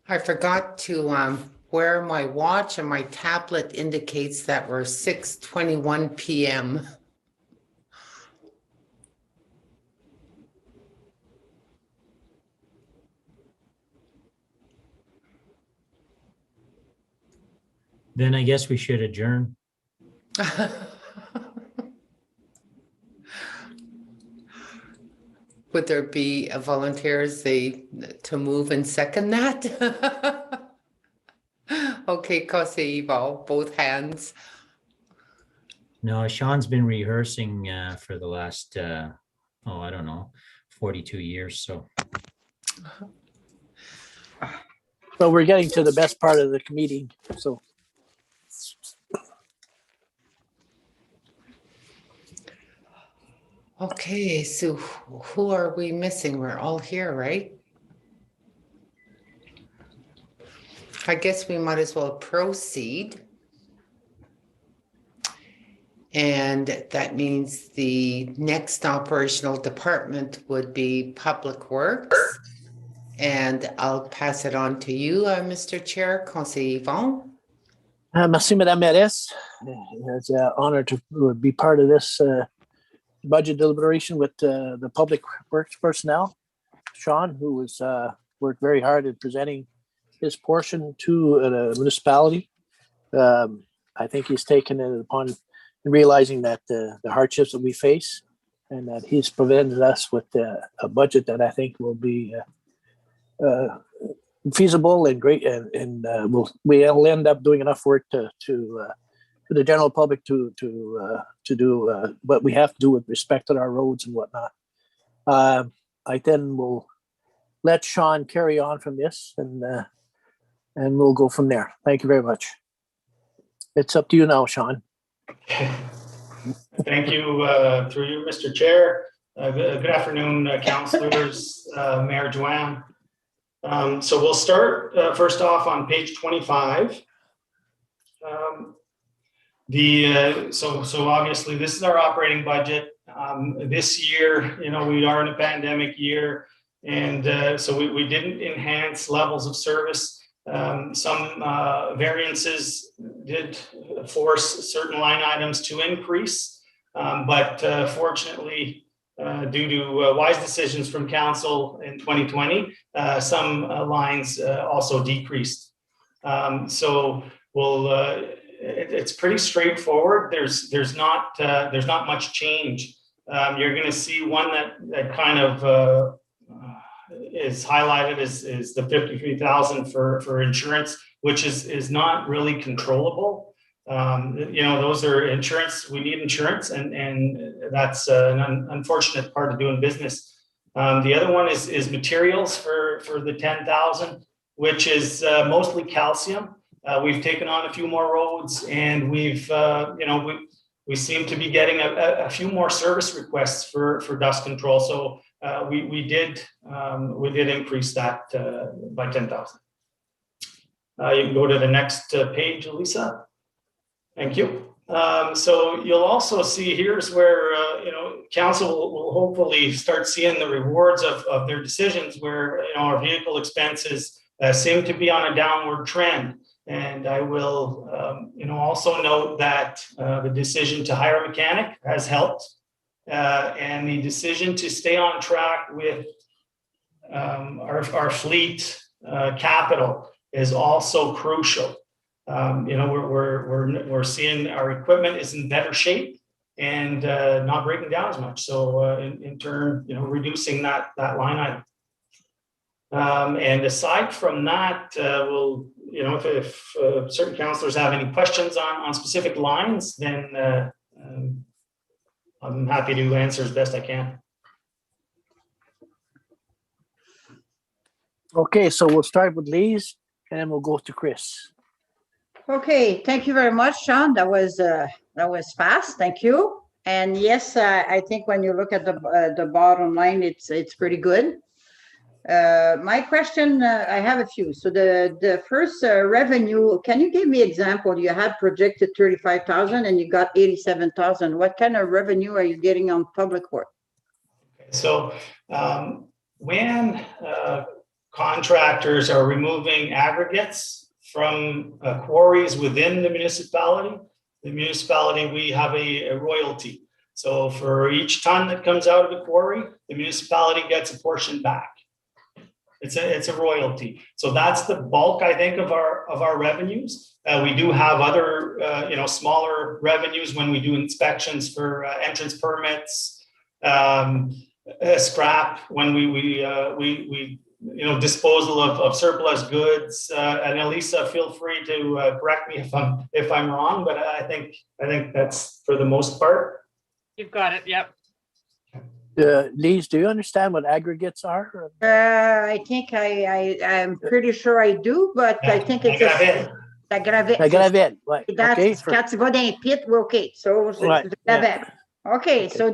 I forgot to wear my watch, and my tablet indicates that we're 6:21 p.m. Then I guess we should adjourn. Would there be volunteers to move and second that? Okay, Koseivo, both hands. No, Sean's been rehearsing for the last, I don't know, 42 years. So we're getting to the best part of the meeting. So Okay, so who are we missing? We're all here, right? I guess we might as well proceed. And that means the next operational department would be Public Works. And I'll pass it on to you, Mr. Chair, Conseiller Yvon. Merci, Madame Mairesse. It's an honor to be part of this budget deliberation with the Public Works personnel. Sean, who was worked very hard in presenting his portion to the municipality. I think he's taken it upon realizing that the hardships that we face, and that he's presented us with a budget that I think will be feasible and great, and we'll end up doing enough work to the general public to do what we have to do with respect to our roads and whatnot. I then will let Sean carry on from this, and we'll go from there. Thank you very much. It's up to you now, Sean. Thank you, through you, Mr. Chair. Good afternoon, councilors, Mayor Joanne. So we'll start first off on page 25. So obviously this is our operating budget. This year, we are in a pandemic year, and so we didn't enhance levels of service. Some variances did force certain line items to increase, but fortunately, due to wise decisions from council in 2020, some lines also decreased. So it's pretty straightforward. There's not much change. You're going to see one that kind of is highlighted is the 53,000 for insurance, which is not really controllable. Those are insurance. We need insurance, and that's an unfortunate part of doing business. The other one is materials for the 10,000, which is mostly calcium. We've taken on a few more roads, and we seem to be getting a few more service requests for dust control. So we did increase that by 10,000. You can go to the next page, Lisa. Thank you. So you'll also see here's where council will hopefully start seeing the rewards of their decisions, where our vehicle expenses seem to be on a downward trend. And I will also note that the decision to hire a mechanic has helped, and the decision to stay on track with our fleet capital is also crucial. We're seeing our equipment is in better shape and not breaking down as much. So in turn, reducing that line item. And aside from that, if certain councilors have any questions on specific lines, then I'm happy to answer as best I can. Okay, so we'll start with Lise, and then we'll go to Chris. Okay, thank you very much, Sean. That was fast. Thank you. And yes, I think when you look at the bottom line, it's pretty good. My question, I have a few. So the first revenue, can you give me example? You had projected 35,000 and you got 87,000. What kind of revenue are you getting on public work? So when contractors are removing aggregates from quarries within the municipality, we have a royalty. So for each ton that comes out of the quarry, the municipality gets a portion back. It's a royalty. So that's the bulk, I think, of our revenues. We do have other, smaller revenues when we do inspections for entrance permits, scrap, when we disposal of surplus goods. And Elisa, feel free to correct me if I'm wrong, but I think that's for the most part. You've got it. Yep. Lise, do you understand what aggregates are? I think I'm pretty sure I do, but I think it's La gravette, right. That's Okay. quand tu vas dans les pit, okay. So Right, yeah. Okay, so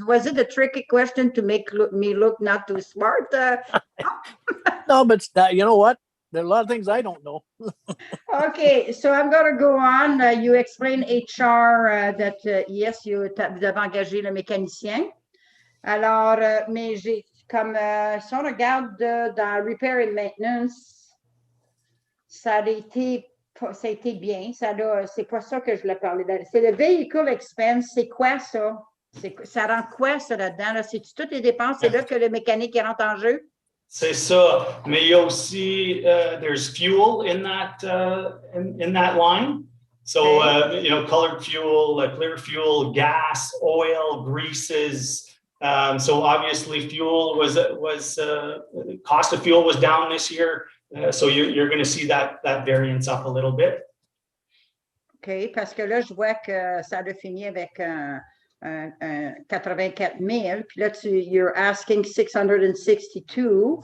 was it a tricky question to make me look not too smart? No, but you know what? There are a lot of things I don't know. Okay, so I'm going to go on. You explain HR that yes, vous avez engagé le mécanicien. Alors, mais j'ai comme si on regarde dans repair and maintenance, ça a été bien. C'est pas ça que je voulais parler. C'est le vehicle expense. C'est quoi ça? Ça rend quoi ça là-dedans? Là? C'est toutes les dépenses. C'est là que le mécanique rentre en jeu? C'est ça. Mais il y a aussi, there's fuel in that in that line. So, colored fuel, clear fuel, gas, oil, greases. So obviously fuel was cost of fuel was down this year. So you're going to see that variance up a little bit. OK, parce que là, je vois que ça a fini avec 84 000. Puis là, you're asking 662.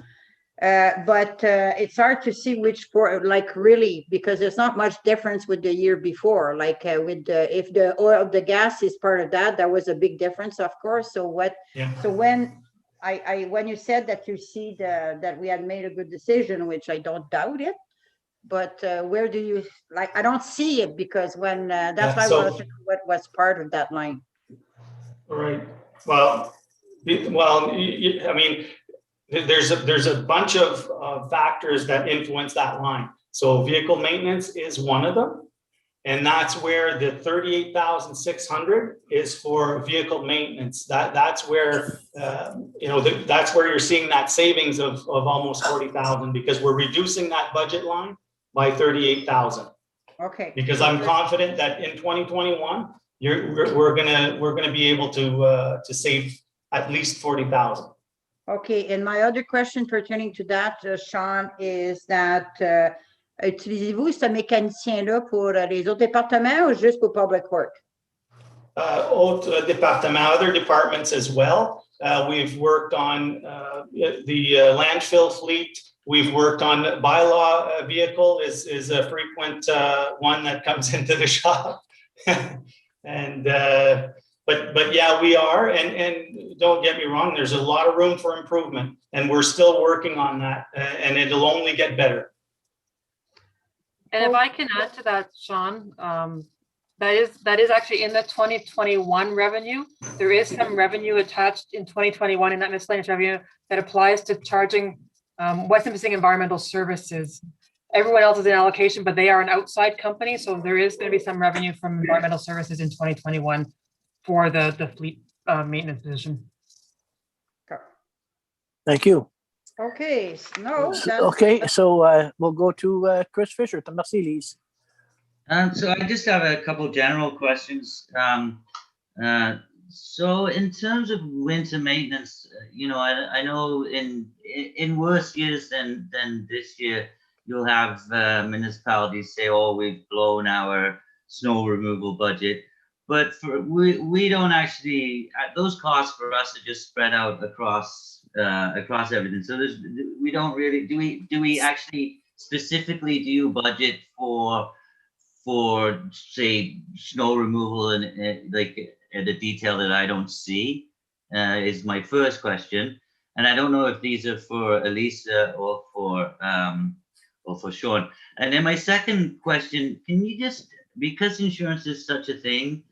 But it's hard to see really, because there's not much difference with the year before. Like if the oil, the gas is part of that, was a big difference, of course. So So when when you said that you see that we had made a good decision, which I don't doubt it, but where do you I don't see it, because when that's why I was wondering what was part of that line. Right. Well, I mean, there's a bunch of factors that influence that line. So vehicle maintenance is one of them, and that's where the 38,600 is for vehicle maintenance. That's where that's where you're seeing that savings of almost 40,000, because we're reducing that budget line by 38,000. Okay. Because I'm confident that in 2021 we're gonna be able to save at least 40,000. Okay, and my other question pertaining to that, Sean, is that utilisez-vous ce mécanicien-là pour les autres départements ou juste pour Public Works? Autres départements, other departments as well. We've worked on the landfill fleet. We've worked on bylaw vehicle is a frequent one that comes into the shop. And but yeah, we are, and don't get me wrong, there's a lot of room for improvement, and we're still working on that, and it'll only get better. And if I can add to that, Sean, that is actually in the 2021 revenue. There is some revenue attached in 2021 in that miscellaneous revenue that applies to charging West Nipissing Environmental Services. Everyone else is in allocation, but they are an outside company, so there is going to be some revenue from environmental services in 2021 for the fleet maintenance position. Thank you. Okay, no. Okay, so we'll go to Chris Fisher. Merci, Lise. So I just have a couple general questions. So in terms of winter maintenance, I know in worse years than this year, you'll have municipalities say, "Oh, we've blown our snow removal budget." But we don't actually, those costs for us are just spread out across everything. So we don't really, do we actually specifically do budget for say snow removal and like the detail that I don't see is my first question. And I don't know if these are for Elisa or for Sean. And then my second question, can you just, because insurance is such a thing,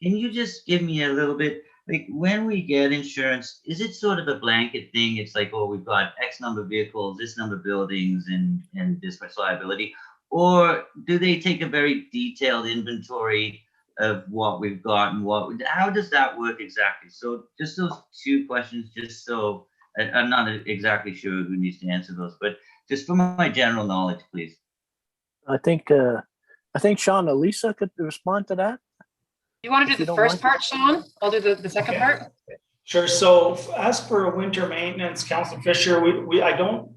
can you just give me a little bit like when we get insurance, is it sort of a blanket thing? It's like, oh, we've got X number of vehicles, this number of buildings, and this much liability, or do they take a very detailed inventory of what we've got and how does that work exactly? So just those two questions, just so I'm not exactly sure who needs to answer those, but just for my general knowledge, please. I think Sean, Elisa could respond to that. You want to do the first part, Sean? I'll do the second part. Sure. So as for winter maintenance, Councilor Fisher, we don't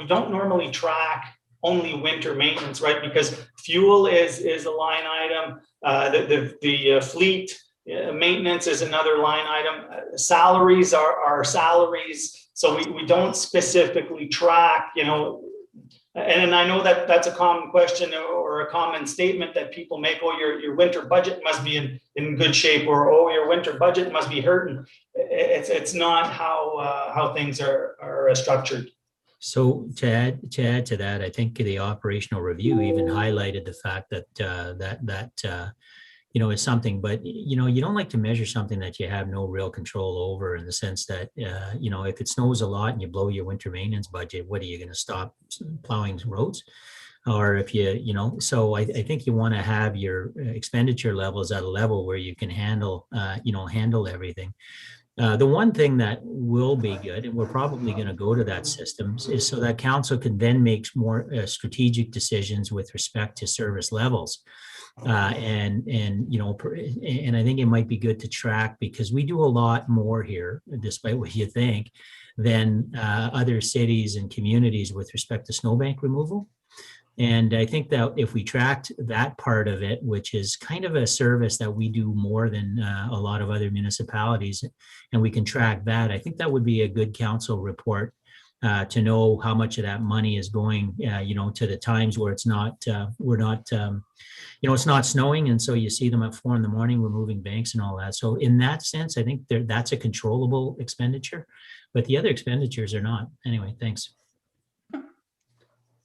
normally track only winter maintenance, right? Because fuel is a line item. The fleet maintenance is another line item. Salaries are salaries. So we don't specifically track, and I know that that's a common question or a common statement that people make. Oh, your winter budget must be in good shape, or oh, your winter budget must be hurting. It's not how things are structured. So to add to that, I think the operational review even highlighted the fact that is something, but you don't like to measure something that you have no real control over, in the sense that if it snows a lot and you blow your winter maintenance budget, what are you going to stop plowing roads? Or if so I think you want to have your expenditure levels at a level where you can handle everything. The one thing that will be good, and we're probably going to go to that system, is so that council can then make more strategic decisions with respect to service levels. And I think it might be good to track, because we do a lot more here, despite what you think, than other cities and communities with respect to snowbank removal. And I think that if we tracked that part of it, which is kind of a service that we do more than a lot of other municipalities, and we can track that, I think that would be a good council report to know how much of that money is going, to the times where it's not, it's not snowing. And so you see them at 4 a.m, removing banks and all that. So in that sense, I think that's a controllable expenditure, but the other expenditures are not. Anyway, thanks.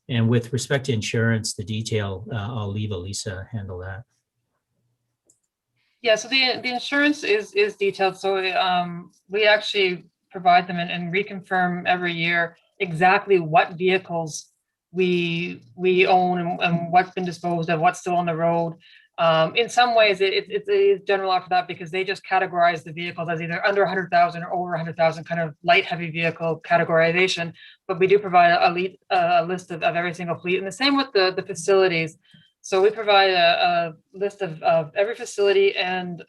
And with respect to insurance, the detail, I'll leave Elisa handle that. Yeah, so the insurance is detailed. So we actually provide them and reconfirm every year exactly what vehicles we own and what's been disposed of, what's still on the road. In some ways, it's general after that, because they just categorize the vehicles as either under 100,000 or over 100,000, kind of light heavy vehicle categorization. But we do provide a list of every single fleet, and the same with the facilities. So we provide a list of every facility and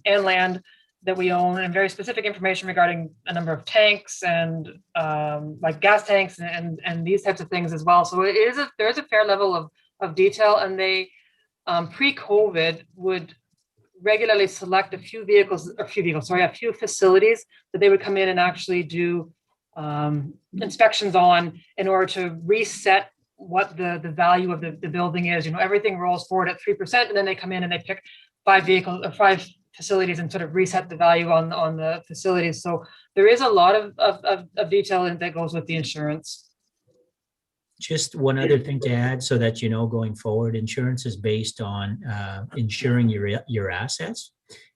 land that we own, and very specific information regarding a number of tanks and like gas tanks and these types of things as well. So there is a fair level of detail, and they pre-COVID would regularly select a few facilities that they would come in and actually do inspections on, in order to reset what the value of the building is. Everything rolls forward at 3%, and then they come in and they pick 5 vehicles or 5 facilities and sort of reset the value on the facilities. So there is a lot of detail that goes with the insurance. Just one other thing to add, so that going forward, insurance is based on insuring your assets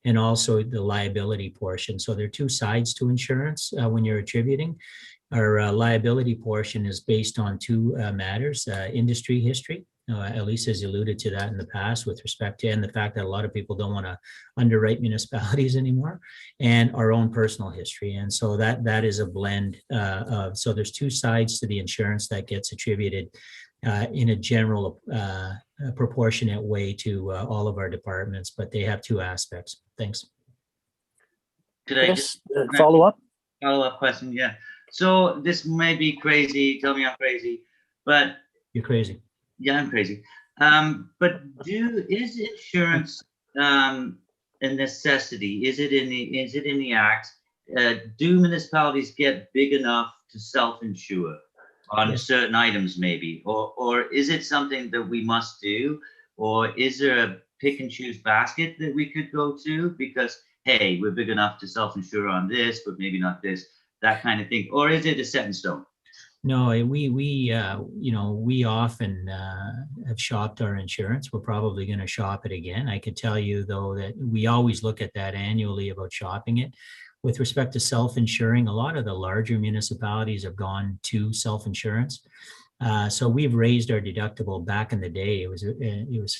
and also the liability portion. So there are 2 sides to insurance when you're attributing. Our liability portion is based on 2 matters: industry history. Elisa has alluded to that in the past with respect to, and the fact that a lot of people don't want to underwrite municipalities anymore, and our own personal history. And so that is a blend so there's 2 sides to the insurance that gets attributed in a general proportionate way to all of our departments, but they have 2 aspects. Thanks. Could I just follow-up question? Yeah. So this may be crazy. Tell me I'm crazy, but you're crazy. Yeah, I'm crazy. But is insurance a necessity? Is it in the Act? Do municipalities get big enough to self-insure on certain items, maybe, or is it something that we must do, or is there a pick and choose basket that we could go to because, hey, we're big enough to self-insure on this, but maybe not this, that kind of thing, or is it a set in stone? No, we often have shopped our insurance. We're probably going to shop it again. I could tell you though that we always look at that annually about shopping it. With respect to self-insuring, a lot of the larger municipalities have gone to self-insurance. So we've raised our deductible. Back in the day. It was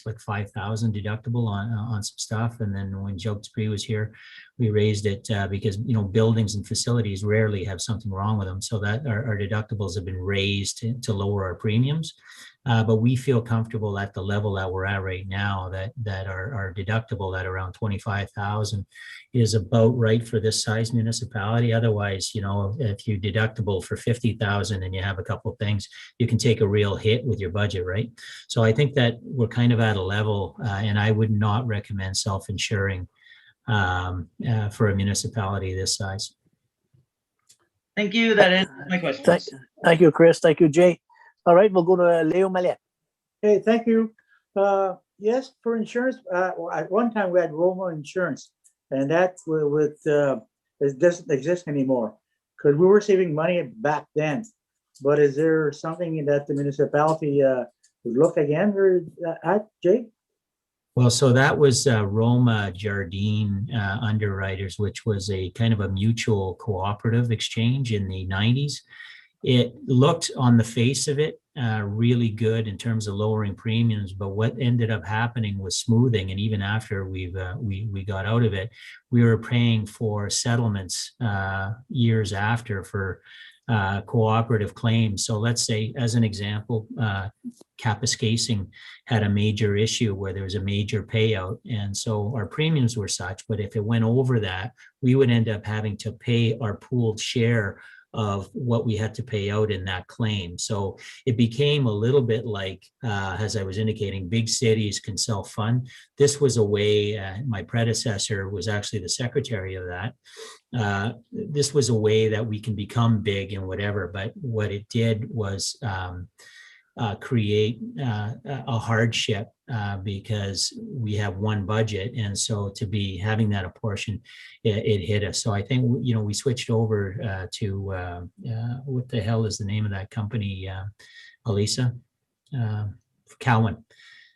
like 5,000 deductible on some stuff, and then when Joe Spree was here, we raised it because buildings and facilities rarely have something wrong with them, so that our deductibles have been raised to lower our premiums. But we feel comfortable at the level that we're at right now that our deductible at around 25,000 is about right for this size municipality. Otherwise, if you deductible for 50,000 and you have a couple of things, you can take a real hit with your budget, right? So I think that we're kind of at a level, and I would not recommend self-insuring for a municipality this size. Thank you. That ends my questions. Thank you, Chris. Thank you, Jay. All right, we'll go to Leo Mallet. Hey, thank you. Yes, for insurance, at one time we had Roma Insurance, and that it doesn't exist anymore because we were saving money back then. But is there something that the municipality would look again or at, Jay? Well, so that was Roma Jardine Underwriters, which was a kind of a mutual cooperative exchange in the 90s. It looked on the face of it really good in terms of lowering premiums, but what ended up happening was smoothing. And even after we got out of it, we were paying for settlements years after for cooperative claims. So let's say, as an example, Kapuskasing had a major issue where there was a major payout. And so our premiums were such, but if it went over that, we would end up having to pay our pooled share of what we had to pay out in that claim. So it became a little bit like, as I was indicating, big cities can self-fund. This was a way, my predecessor was actually the secretary of that. This was a way that we can become big and whatever, but what it did was create a hardship because we have one budget, and so to be having that apportion, it hit us. So I think we switched over to what the hell is the name of that company, Elisa? Cowan.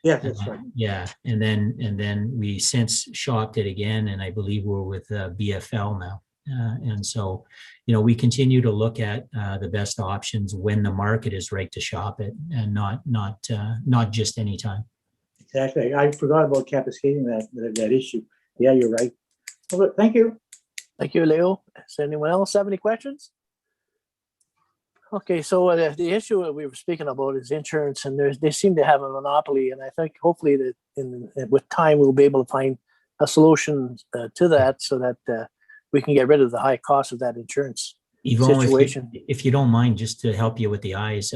Yeah, that's right. Yeah, and then we since shopped it again, and I believe we're with BFL now. And so, we continue to look at the best options when the market is right to shop it, and not just any time. Exactly. I forgot about Kapuskasing that issue. Yeah, you're right. Well, thank you. Thank you, Leo. Does anyone else have any questions? Okay, so the issue that we were speaking about is insurance, and they seem to have a monopoly, and I think hopefully that with time we'll be able to find a solution to that, so that we can get rid of the high cost of that insurance Yvonne, situation. If you don't mind, just to help you with the eyes,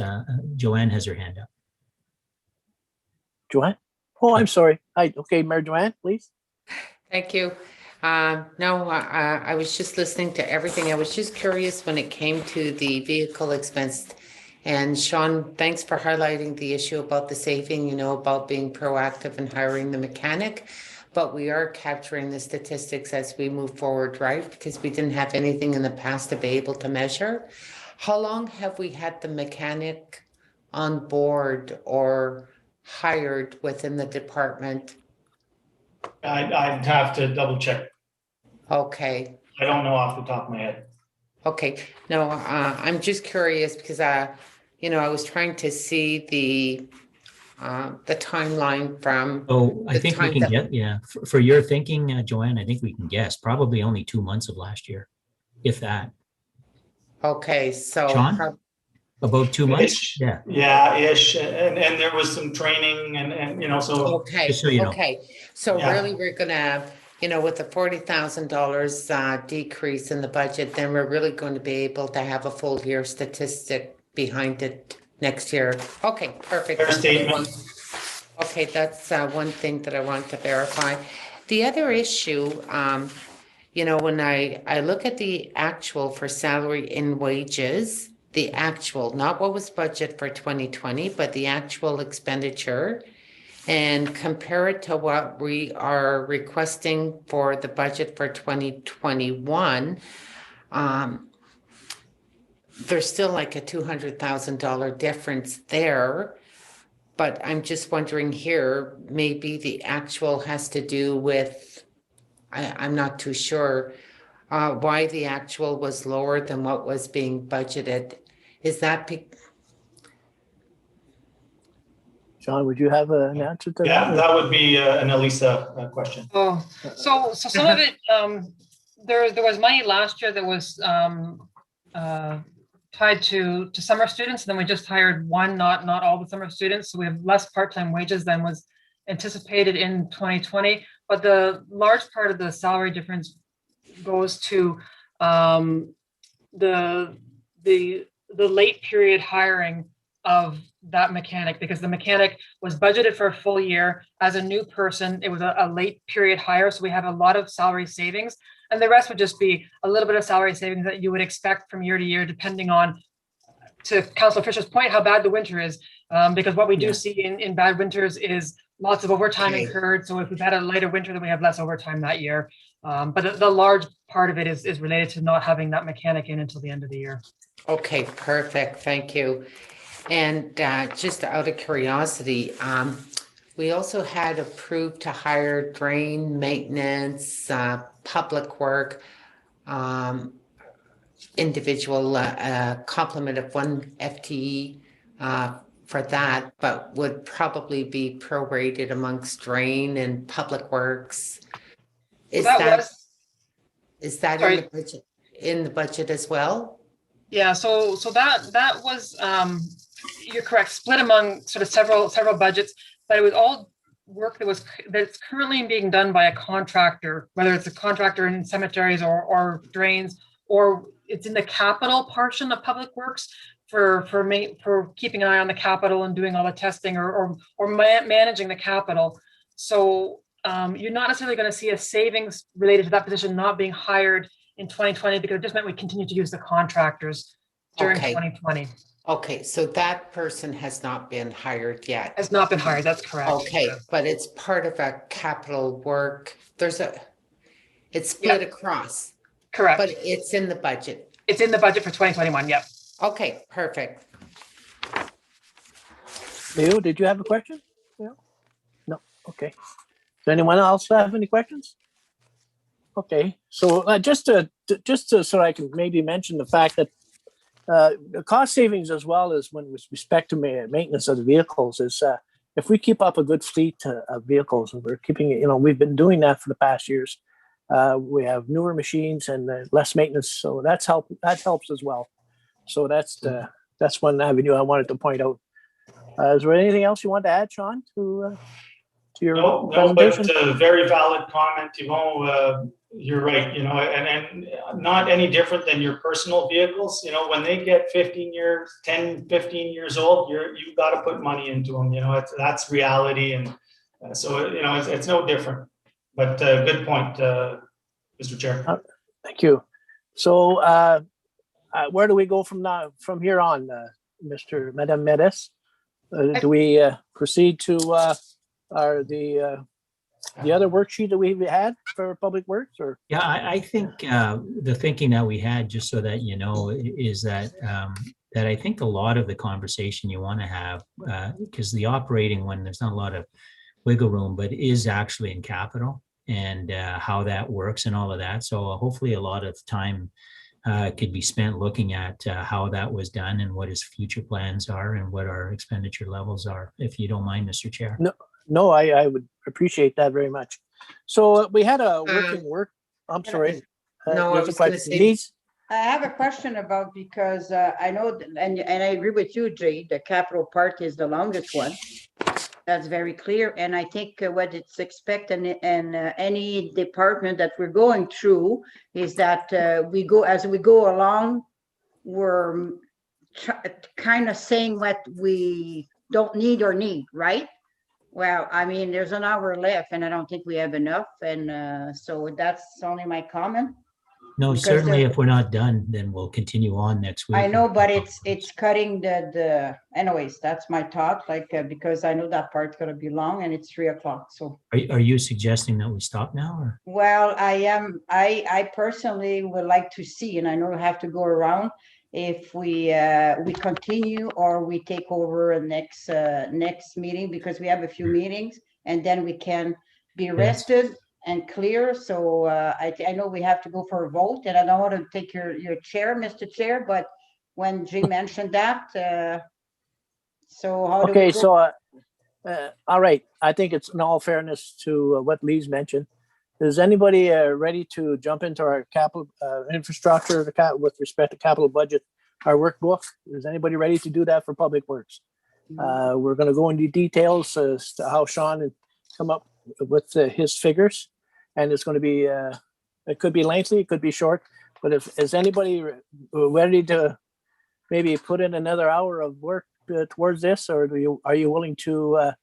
Joanne has her hand up. Joanne? Oh, I'm sorry. Okay, Mary Joanne, please. Thank you. No, I was just listening to everything. I was just curious when it came to the vehicle expense. And Sean, thanks for highlighting the issue about the saving, about being proactive and hiring the mechanic. But we are capturing the statistics as we move forward, right? Because we didn't have anything in the past to be able to measure. How long have we had the mechanic on board or hired within the department? I'd have to double check. Okay. I don't know off the top of my head. Okay. No, I'm just curious because, I was trying to see the timeline from. Oh, I think we can get, yeah. For your thinking, Joanne, I think we can guess probably only 2 months of last year, if that. Okay, so. Sean? About 2 months? Ish. Yeah. Yeah, ish. And there was some training and so. Okay, Just so you know. okay. So Yeah. really we're gonna, with the $40,000 decrease in the budget, then we're really going to be able to have a full year statistic behind it next year. Okay, perfect. Fair statement. Okay, that's one thing that I want to verify. The other issue, when I look at the actual for salary and wages, the actual, not what was budget for 2020, but the actual expenditure, and compare it to what we are requesting for the budget for 2021, there's still like a $200,000 difference there. But I'm just wondering here, maybe the actual has to do with, I'm not too sure, why the actual was lower than what was being budgeted. Is that, John, would you have an answer to Yeah, that? that would be an Elisa question. Oh, so some of it, there was money last year that was tied to summer students, and then we just hired one, not all the summer students. So we have less part-time wages than was anticipated in 2020. But the large part of the salary difference goes to the late period hiring of that mechanic, because the mechanic was budgeted for a full year as a new person. It was a late period hire, so we have a lot of salary savings, and the rest would just be a little bit of salary savings that you would expect from year to year, depending on, to Councilor Fisher's point, how bad the winter is, because what we do see in bad winters is lots of overtime incurred. So if we've had a lighter winter, then we have less overtime that year. But the large part of it is related to not having that mechanic in until the end of the year. okay, perfect, thank you. And just out of curiosity, we also had approved to hire drain maintenance, public work, individual complement of 1 FTE for that, but would probably be prorated amongst drain and public works. Is that in the budget as well? Yeah, so that was, you're correct, split among sort of several budgets, but it was all work that's currently being done by a contractor, whether it's a contractor in cemeteries or drains, or it's in the capital portion of public works for keeping an eye on the capital and doing all the testing or managing the capital. So you're not necessarily going to see a savings related to that position not being hired in 2020, because it just meant we continue to use the contractors during 2020. Okay, so that person has not been hired yet. Has not been hired, that's correct. Okay, but it's part of a capital work. It's split across. Correct. But it's in the budget. It's in the budget for 2021, yep. Okay, perfect. Leo, did you have a question? No, okay. Does anyone else have any questions? Okay, so just so I can maybe mention the fact that the cost savings, as well as when with respect to maintenance of the vehicles, is if we keep up a good fleet of vehicles, and we're keeping it, we've been doing that for the past years. We have newer machines and less maintenance, so that helps as well. So that's one avenue I wanted to point out. Is there anything else you want to add, Sean, to your presentation? No, but a very valid comment, Yvonne. You're right, and not any different than your personal vehicles. When they get 15 years old, you've got to put money into them. That's reality, and so it's no different. But good point, Mr. Chair. Thank you. So where do we go from here on, Madame Medes? Do we proceed to the other worksheet that we had for Public Works, or? Yeah, I think the thinking that we had, just so that you know, is that that I think a lot of the conversation you want to have, because the operating one, there's not a lot of wiggle room, but is actually in capital and how that works and all of that. So hopefully a lot of time could be spent looking at how that was done and what his future plans are and what our expenditure levels are, if you don't mind, Mr. Chair. No, I would appreciate that very much. So we had a I'm sorry. No, I was going to say. I have a question about, because I know, and I agree with you, Jay, the capital part is the longest one. That's very clear. And I think what it's expected in any department that we're going through is that as we go along, we're kind of saying what we don't need or need, right? Well, I mean, there's an hour left and I don't think we have enough. And so that's only my comment. No, Because certainly the- if we're not done, then we'll continue on next week. I know, but it's cutting anyways, that's my thought, like, because I know that part's gonna be long and it's 3 o'clock, so. Are you suggesting that we stop now or? Well, I personally would like to see, and I know we have to go around, if we continue or we take over a next meeting, because we have a few meetings, and then we can be rested and clear. So I know we have to go for a vote, and I don't want to take your chair, Mr. Chair, but when Jay mentioned that, so how do we Okay, go? so, all right, I think it's in all fairness to what Lee's mentioned. Is anybody ready to jump into our capital infrastructure with respect to capital budget, our workbook? Is anybody ready to do that for Public Works? We're going to go into details as to how Sean had come up with his figures, and it's going to be, it could be lengthy, it could be short, but if is anybody ready to maybe put in another hour of work towards this, or are you willing to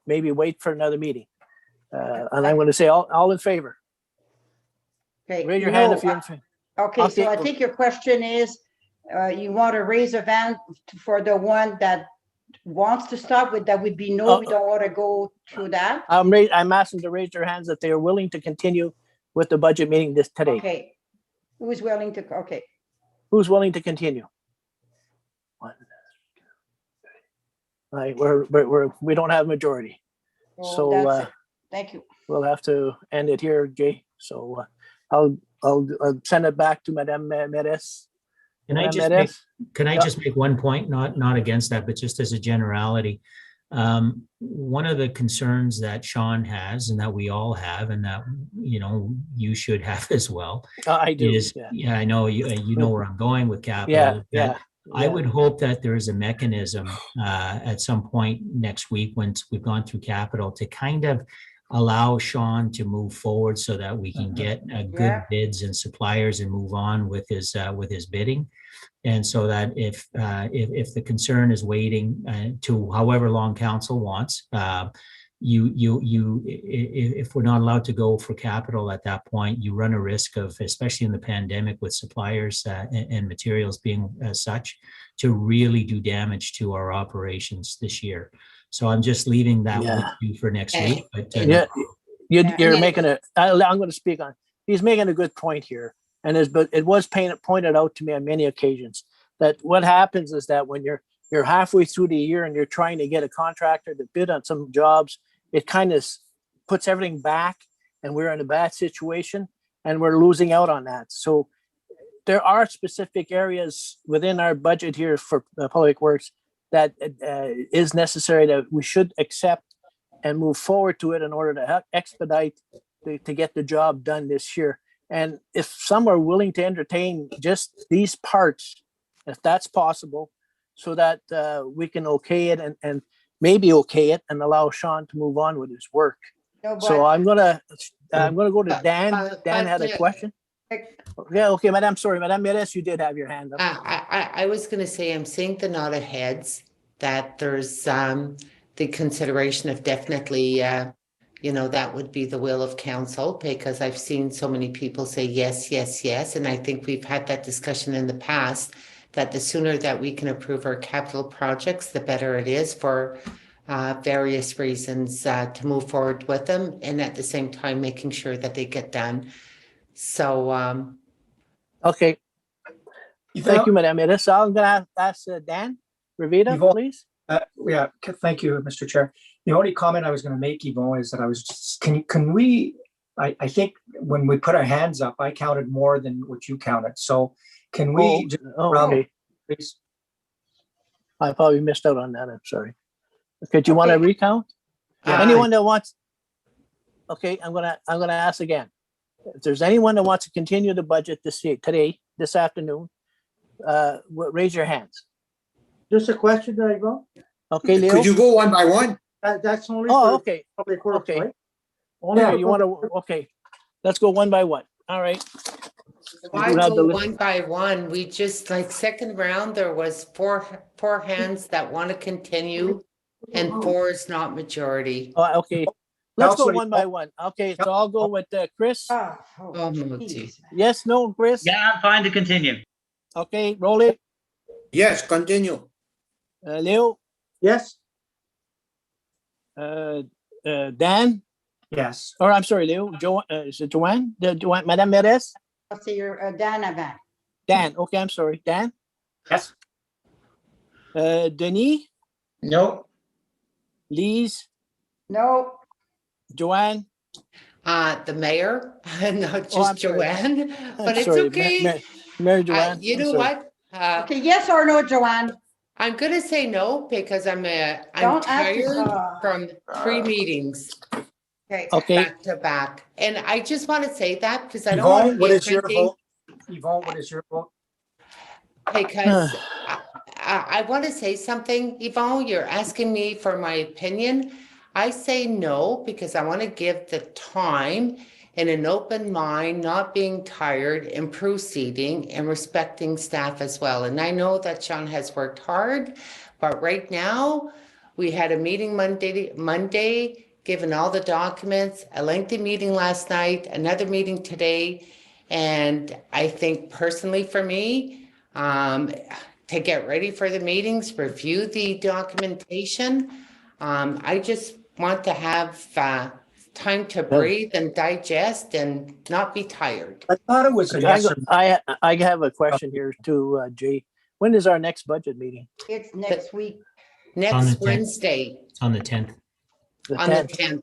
maybe wait for another meeting? And I'm going to say all in favor. Okay, Raise your hand if you're in favor. Okay, so I think your question is, you want to raise a hand for the one that wants to stop with, that would be no, we don't want to go through that. I'm asking to raise their hands if they are willing to continue with the budget meeting today. Okay, who is willing to, okay. Who's willing to continue? One. All right, we don't have majority. So that's it. Thank you. We'll have to end it here, Jay. So I'll send it back to Madame Meres. Can I just make one point, not against that, but just as a generality? One of the concerns that Sean has, and that we all have, and that you should have as well. I do. Is, yeah, I know you know where I'm going with capital. Yeah. I would hope that there is a mechanism at some point next week, once we've gone through capital, to kind of allow Sean to move forward so that we can get good bids and suppliers and move on with his bidding. And so that if the concern is waiting to however long council wants, if we're not allowed to go for capital at that point, you run a risk of, especially in the pandemic with suppliers and materials being as such, to really do damage to our operations this year. So I'm just leaving that with you for next week. But, you're making I'm going to speak on. He's making a good point here, and it was pointed out to me on many occasions that what happens is that when you're halfway through the year and you're trying to get a contractor to bid on some jobs, it kind of puts everything back, and we're in a bad situation, and we're losing out on that. So there are specific areas within our budget here for Public Works that is necessary, that we should accept and move forward to it in order to expedite to get the job done this year. And if some are willing to entertain just these parts, if that's possible, so that we can okay it and maybe okay it and allow Sean to move on with his work. So I'm gonna go to Dan. Dan had a question. Yeah, okay, Madame. Sorry, Madame Meres, you did have your hand up. I was going to say, I'm seeing the nod of heads that there's the consideration of definitely, that would be the will of council, because I've seen so many people say yes, yes, yes. And I think we've had that discussion in the past, that the sooner that we can approve our capital projects, the better it is for various reasons to move forward with them, and at the same time making sure that they get done. So okay, thank you, Madame Meres. So I'm gonna ask Dan Rivita, please. Thank you, Mr. Chair. The only comment I was going to make, Yvonne, is that I was just, can we, I think when we put our hands up, I counted more than what you counted. So can we okay, please? I probably missed out on that. I'm sorry. Okay, do you want to recount? Anyone that wants? Okay, I'm gonna ask again. If there's anyone that wants to continue the budget this afternoon, raise your hands. Just a question, there you go. Okay, Leo. Could you go one by one? That's only. Okay. Public Works, Okay. right? Yeah, you want to? Okay, let's go one by one. All right. why go one by one? We just, like, second round, there was four hands that want to continue, and 4 is not majority. Okay. Let's go Councillor one by one. Okay, so I'll go with Chris. Oh, Oh, Multi. geez. Yes, no, Chris? Yeah, I'm fine to continue. Okay, roll it. Yes, continue. Leo, Yes, Dan, Yes. or I'm sorry, Leo, is it Joanne? Joanne, Madame Meres? I'll see your Dan avant. Dan, okay, I'm sorry. Dan? Yes. Denis, No, Lise, No, Joanne? The mayor, not I'm just sorry. Joanne, I'm but it's sorry, okay. Mary Joanne. You I'm know sorry. what? okay, yes or no, Joanne? I'm gonna say no because I'm Don't ask me. tired from 3 meetings Okay, Okay, back to back. And I just want to say that because I don't want Yvonne, to what be is your offending, vote? Yvonne, what is your vote? because I want to say something. Yvonne, you're asking me for my opinion. I say no because I want to give the time and an open mind, not being tired and proceeding and respecting staff as well. And I know that Sean has worked hard, but right now we had a meeting Monday, given all the documents, a lengthy meeting last night, another meeting today. And I think personally for me, to get ready for the meetings, review the documentation. I just want to have time to breathe and digest and not be tired. I thought it was a yes or I have a question here too, Jay. When is our next budget meeting? it's next week. On the Next 10th. Wednesday, It's on the 10th. The on the 10th? 10th.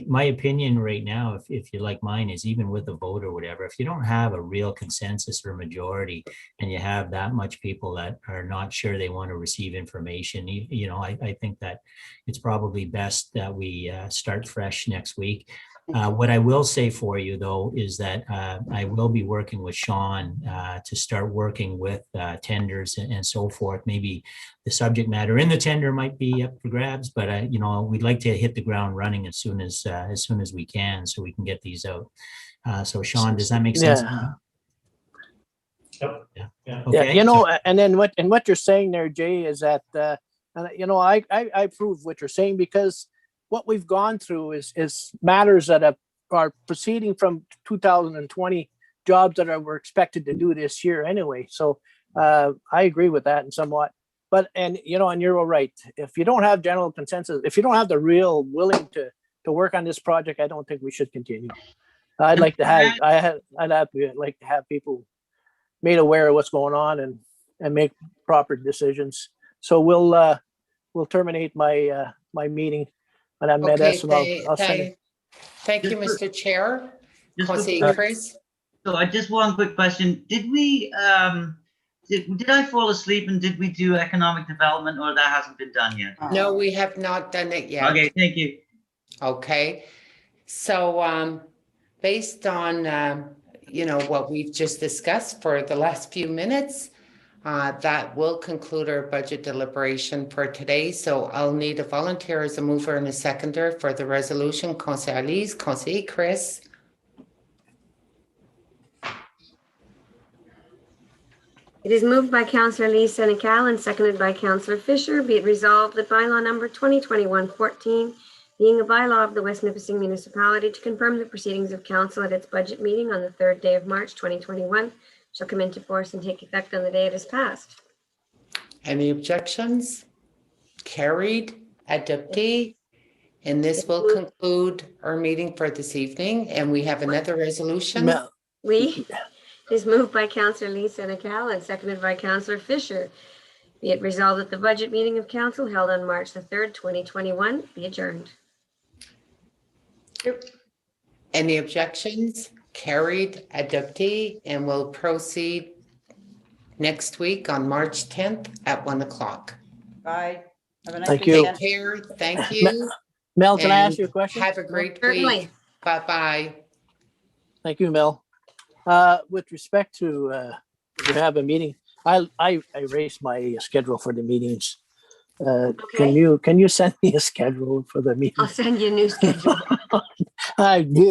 My opinion right now, if you like mine, is even with a vote or whatever, if you don't have a real consensus or majority and you have that much people that are not sure they want to receive information, I think that it's probably best that we start fresh next week. What I will say for you, though, is that I will be working with Sean to start working with tenders and so forth. Maybe the subject matter in the tender might be up for grabs, but we'd like to hit the ground running as soon as we can, so we can get these out. So, Sean, does that make sense? Yep. Yeah. Yeah. Okay. Yeah, and then what you're saying there, Jay, is that I approve what you're saying, because what we've gone through is matters that are proceeding from 2020 jobs that we're expected to do this year anyway. So I agree with that in somewhat. But and you're right. If you don't have general consensus, if you don't have the real willing to work on this project, I don't think we should continue. I'd like to have people made aware of what's going on and make proper decisions. So we'll terminate my meeting. And I met Okay, us, and I'll send it. thank you, Mr. Chair. Just Conseiller Chris? So I just one quick question. Did we, did I fall asleep and did we do economic development, or that hasn't been done yet? No, we have not done it yet. Okay, thank you. Okay, so based on what we've just discussed for the last few minutes, that will conclude our budget deliberation for today. So I'll need a volunteer as a mover and a seconder for the resolution. Conseiller Lise, Conseiller Chris. It is moved by Councillor Lee Senecal and seconded by Councillor Fisher. Be it resolved that bylaw number 2021-14, being a bylaw of the West Nipissing Municipality to confirm the proceedings of council at its budget meeting on the 3rd day of March 2021, shall come into force and take effect on the day it is passed. Any objections? Carried. Adopted. And this will conclude our meeting for this evening. And we have another resolution. It is moved by Councillor Lee Senecal and seconded by Councillor Fisher. Be it resolved that the budget meeting of council held on March the 3rd, 2021 be adjourned. Any objections? Carried. Adopted. And we'll proceed next week on March 10th at 1 o'clock. Bye. Have a nice Thank you. weekend. Take care. Thank you. Mel, can I ask And you a question? Have a great Certainly. week. Bye-bye. Thank you, Mel. With respect to we have a meeting, I erased my schedule for the meetings. Can you send me a schedule for the meeting? I'll send you a new schedule. I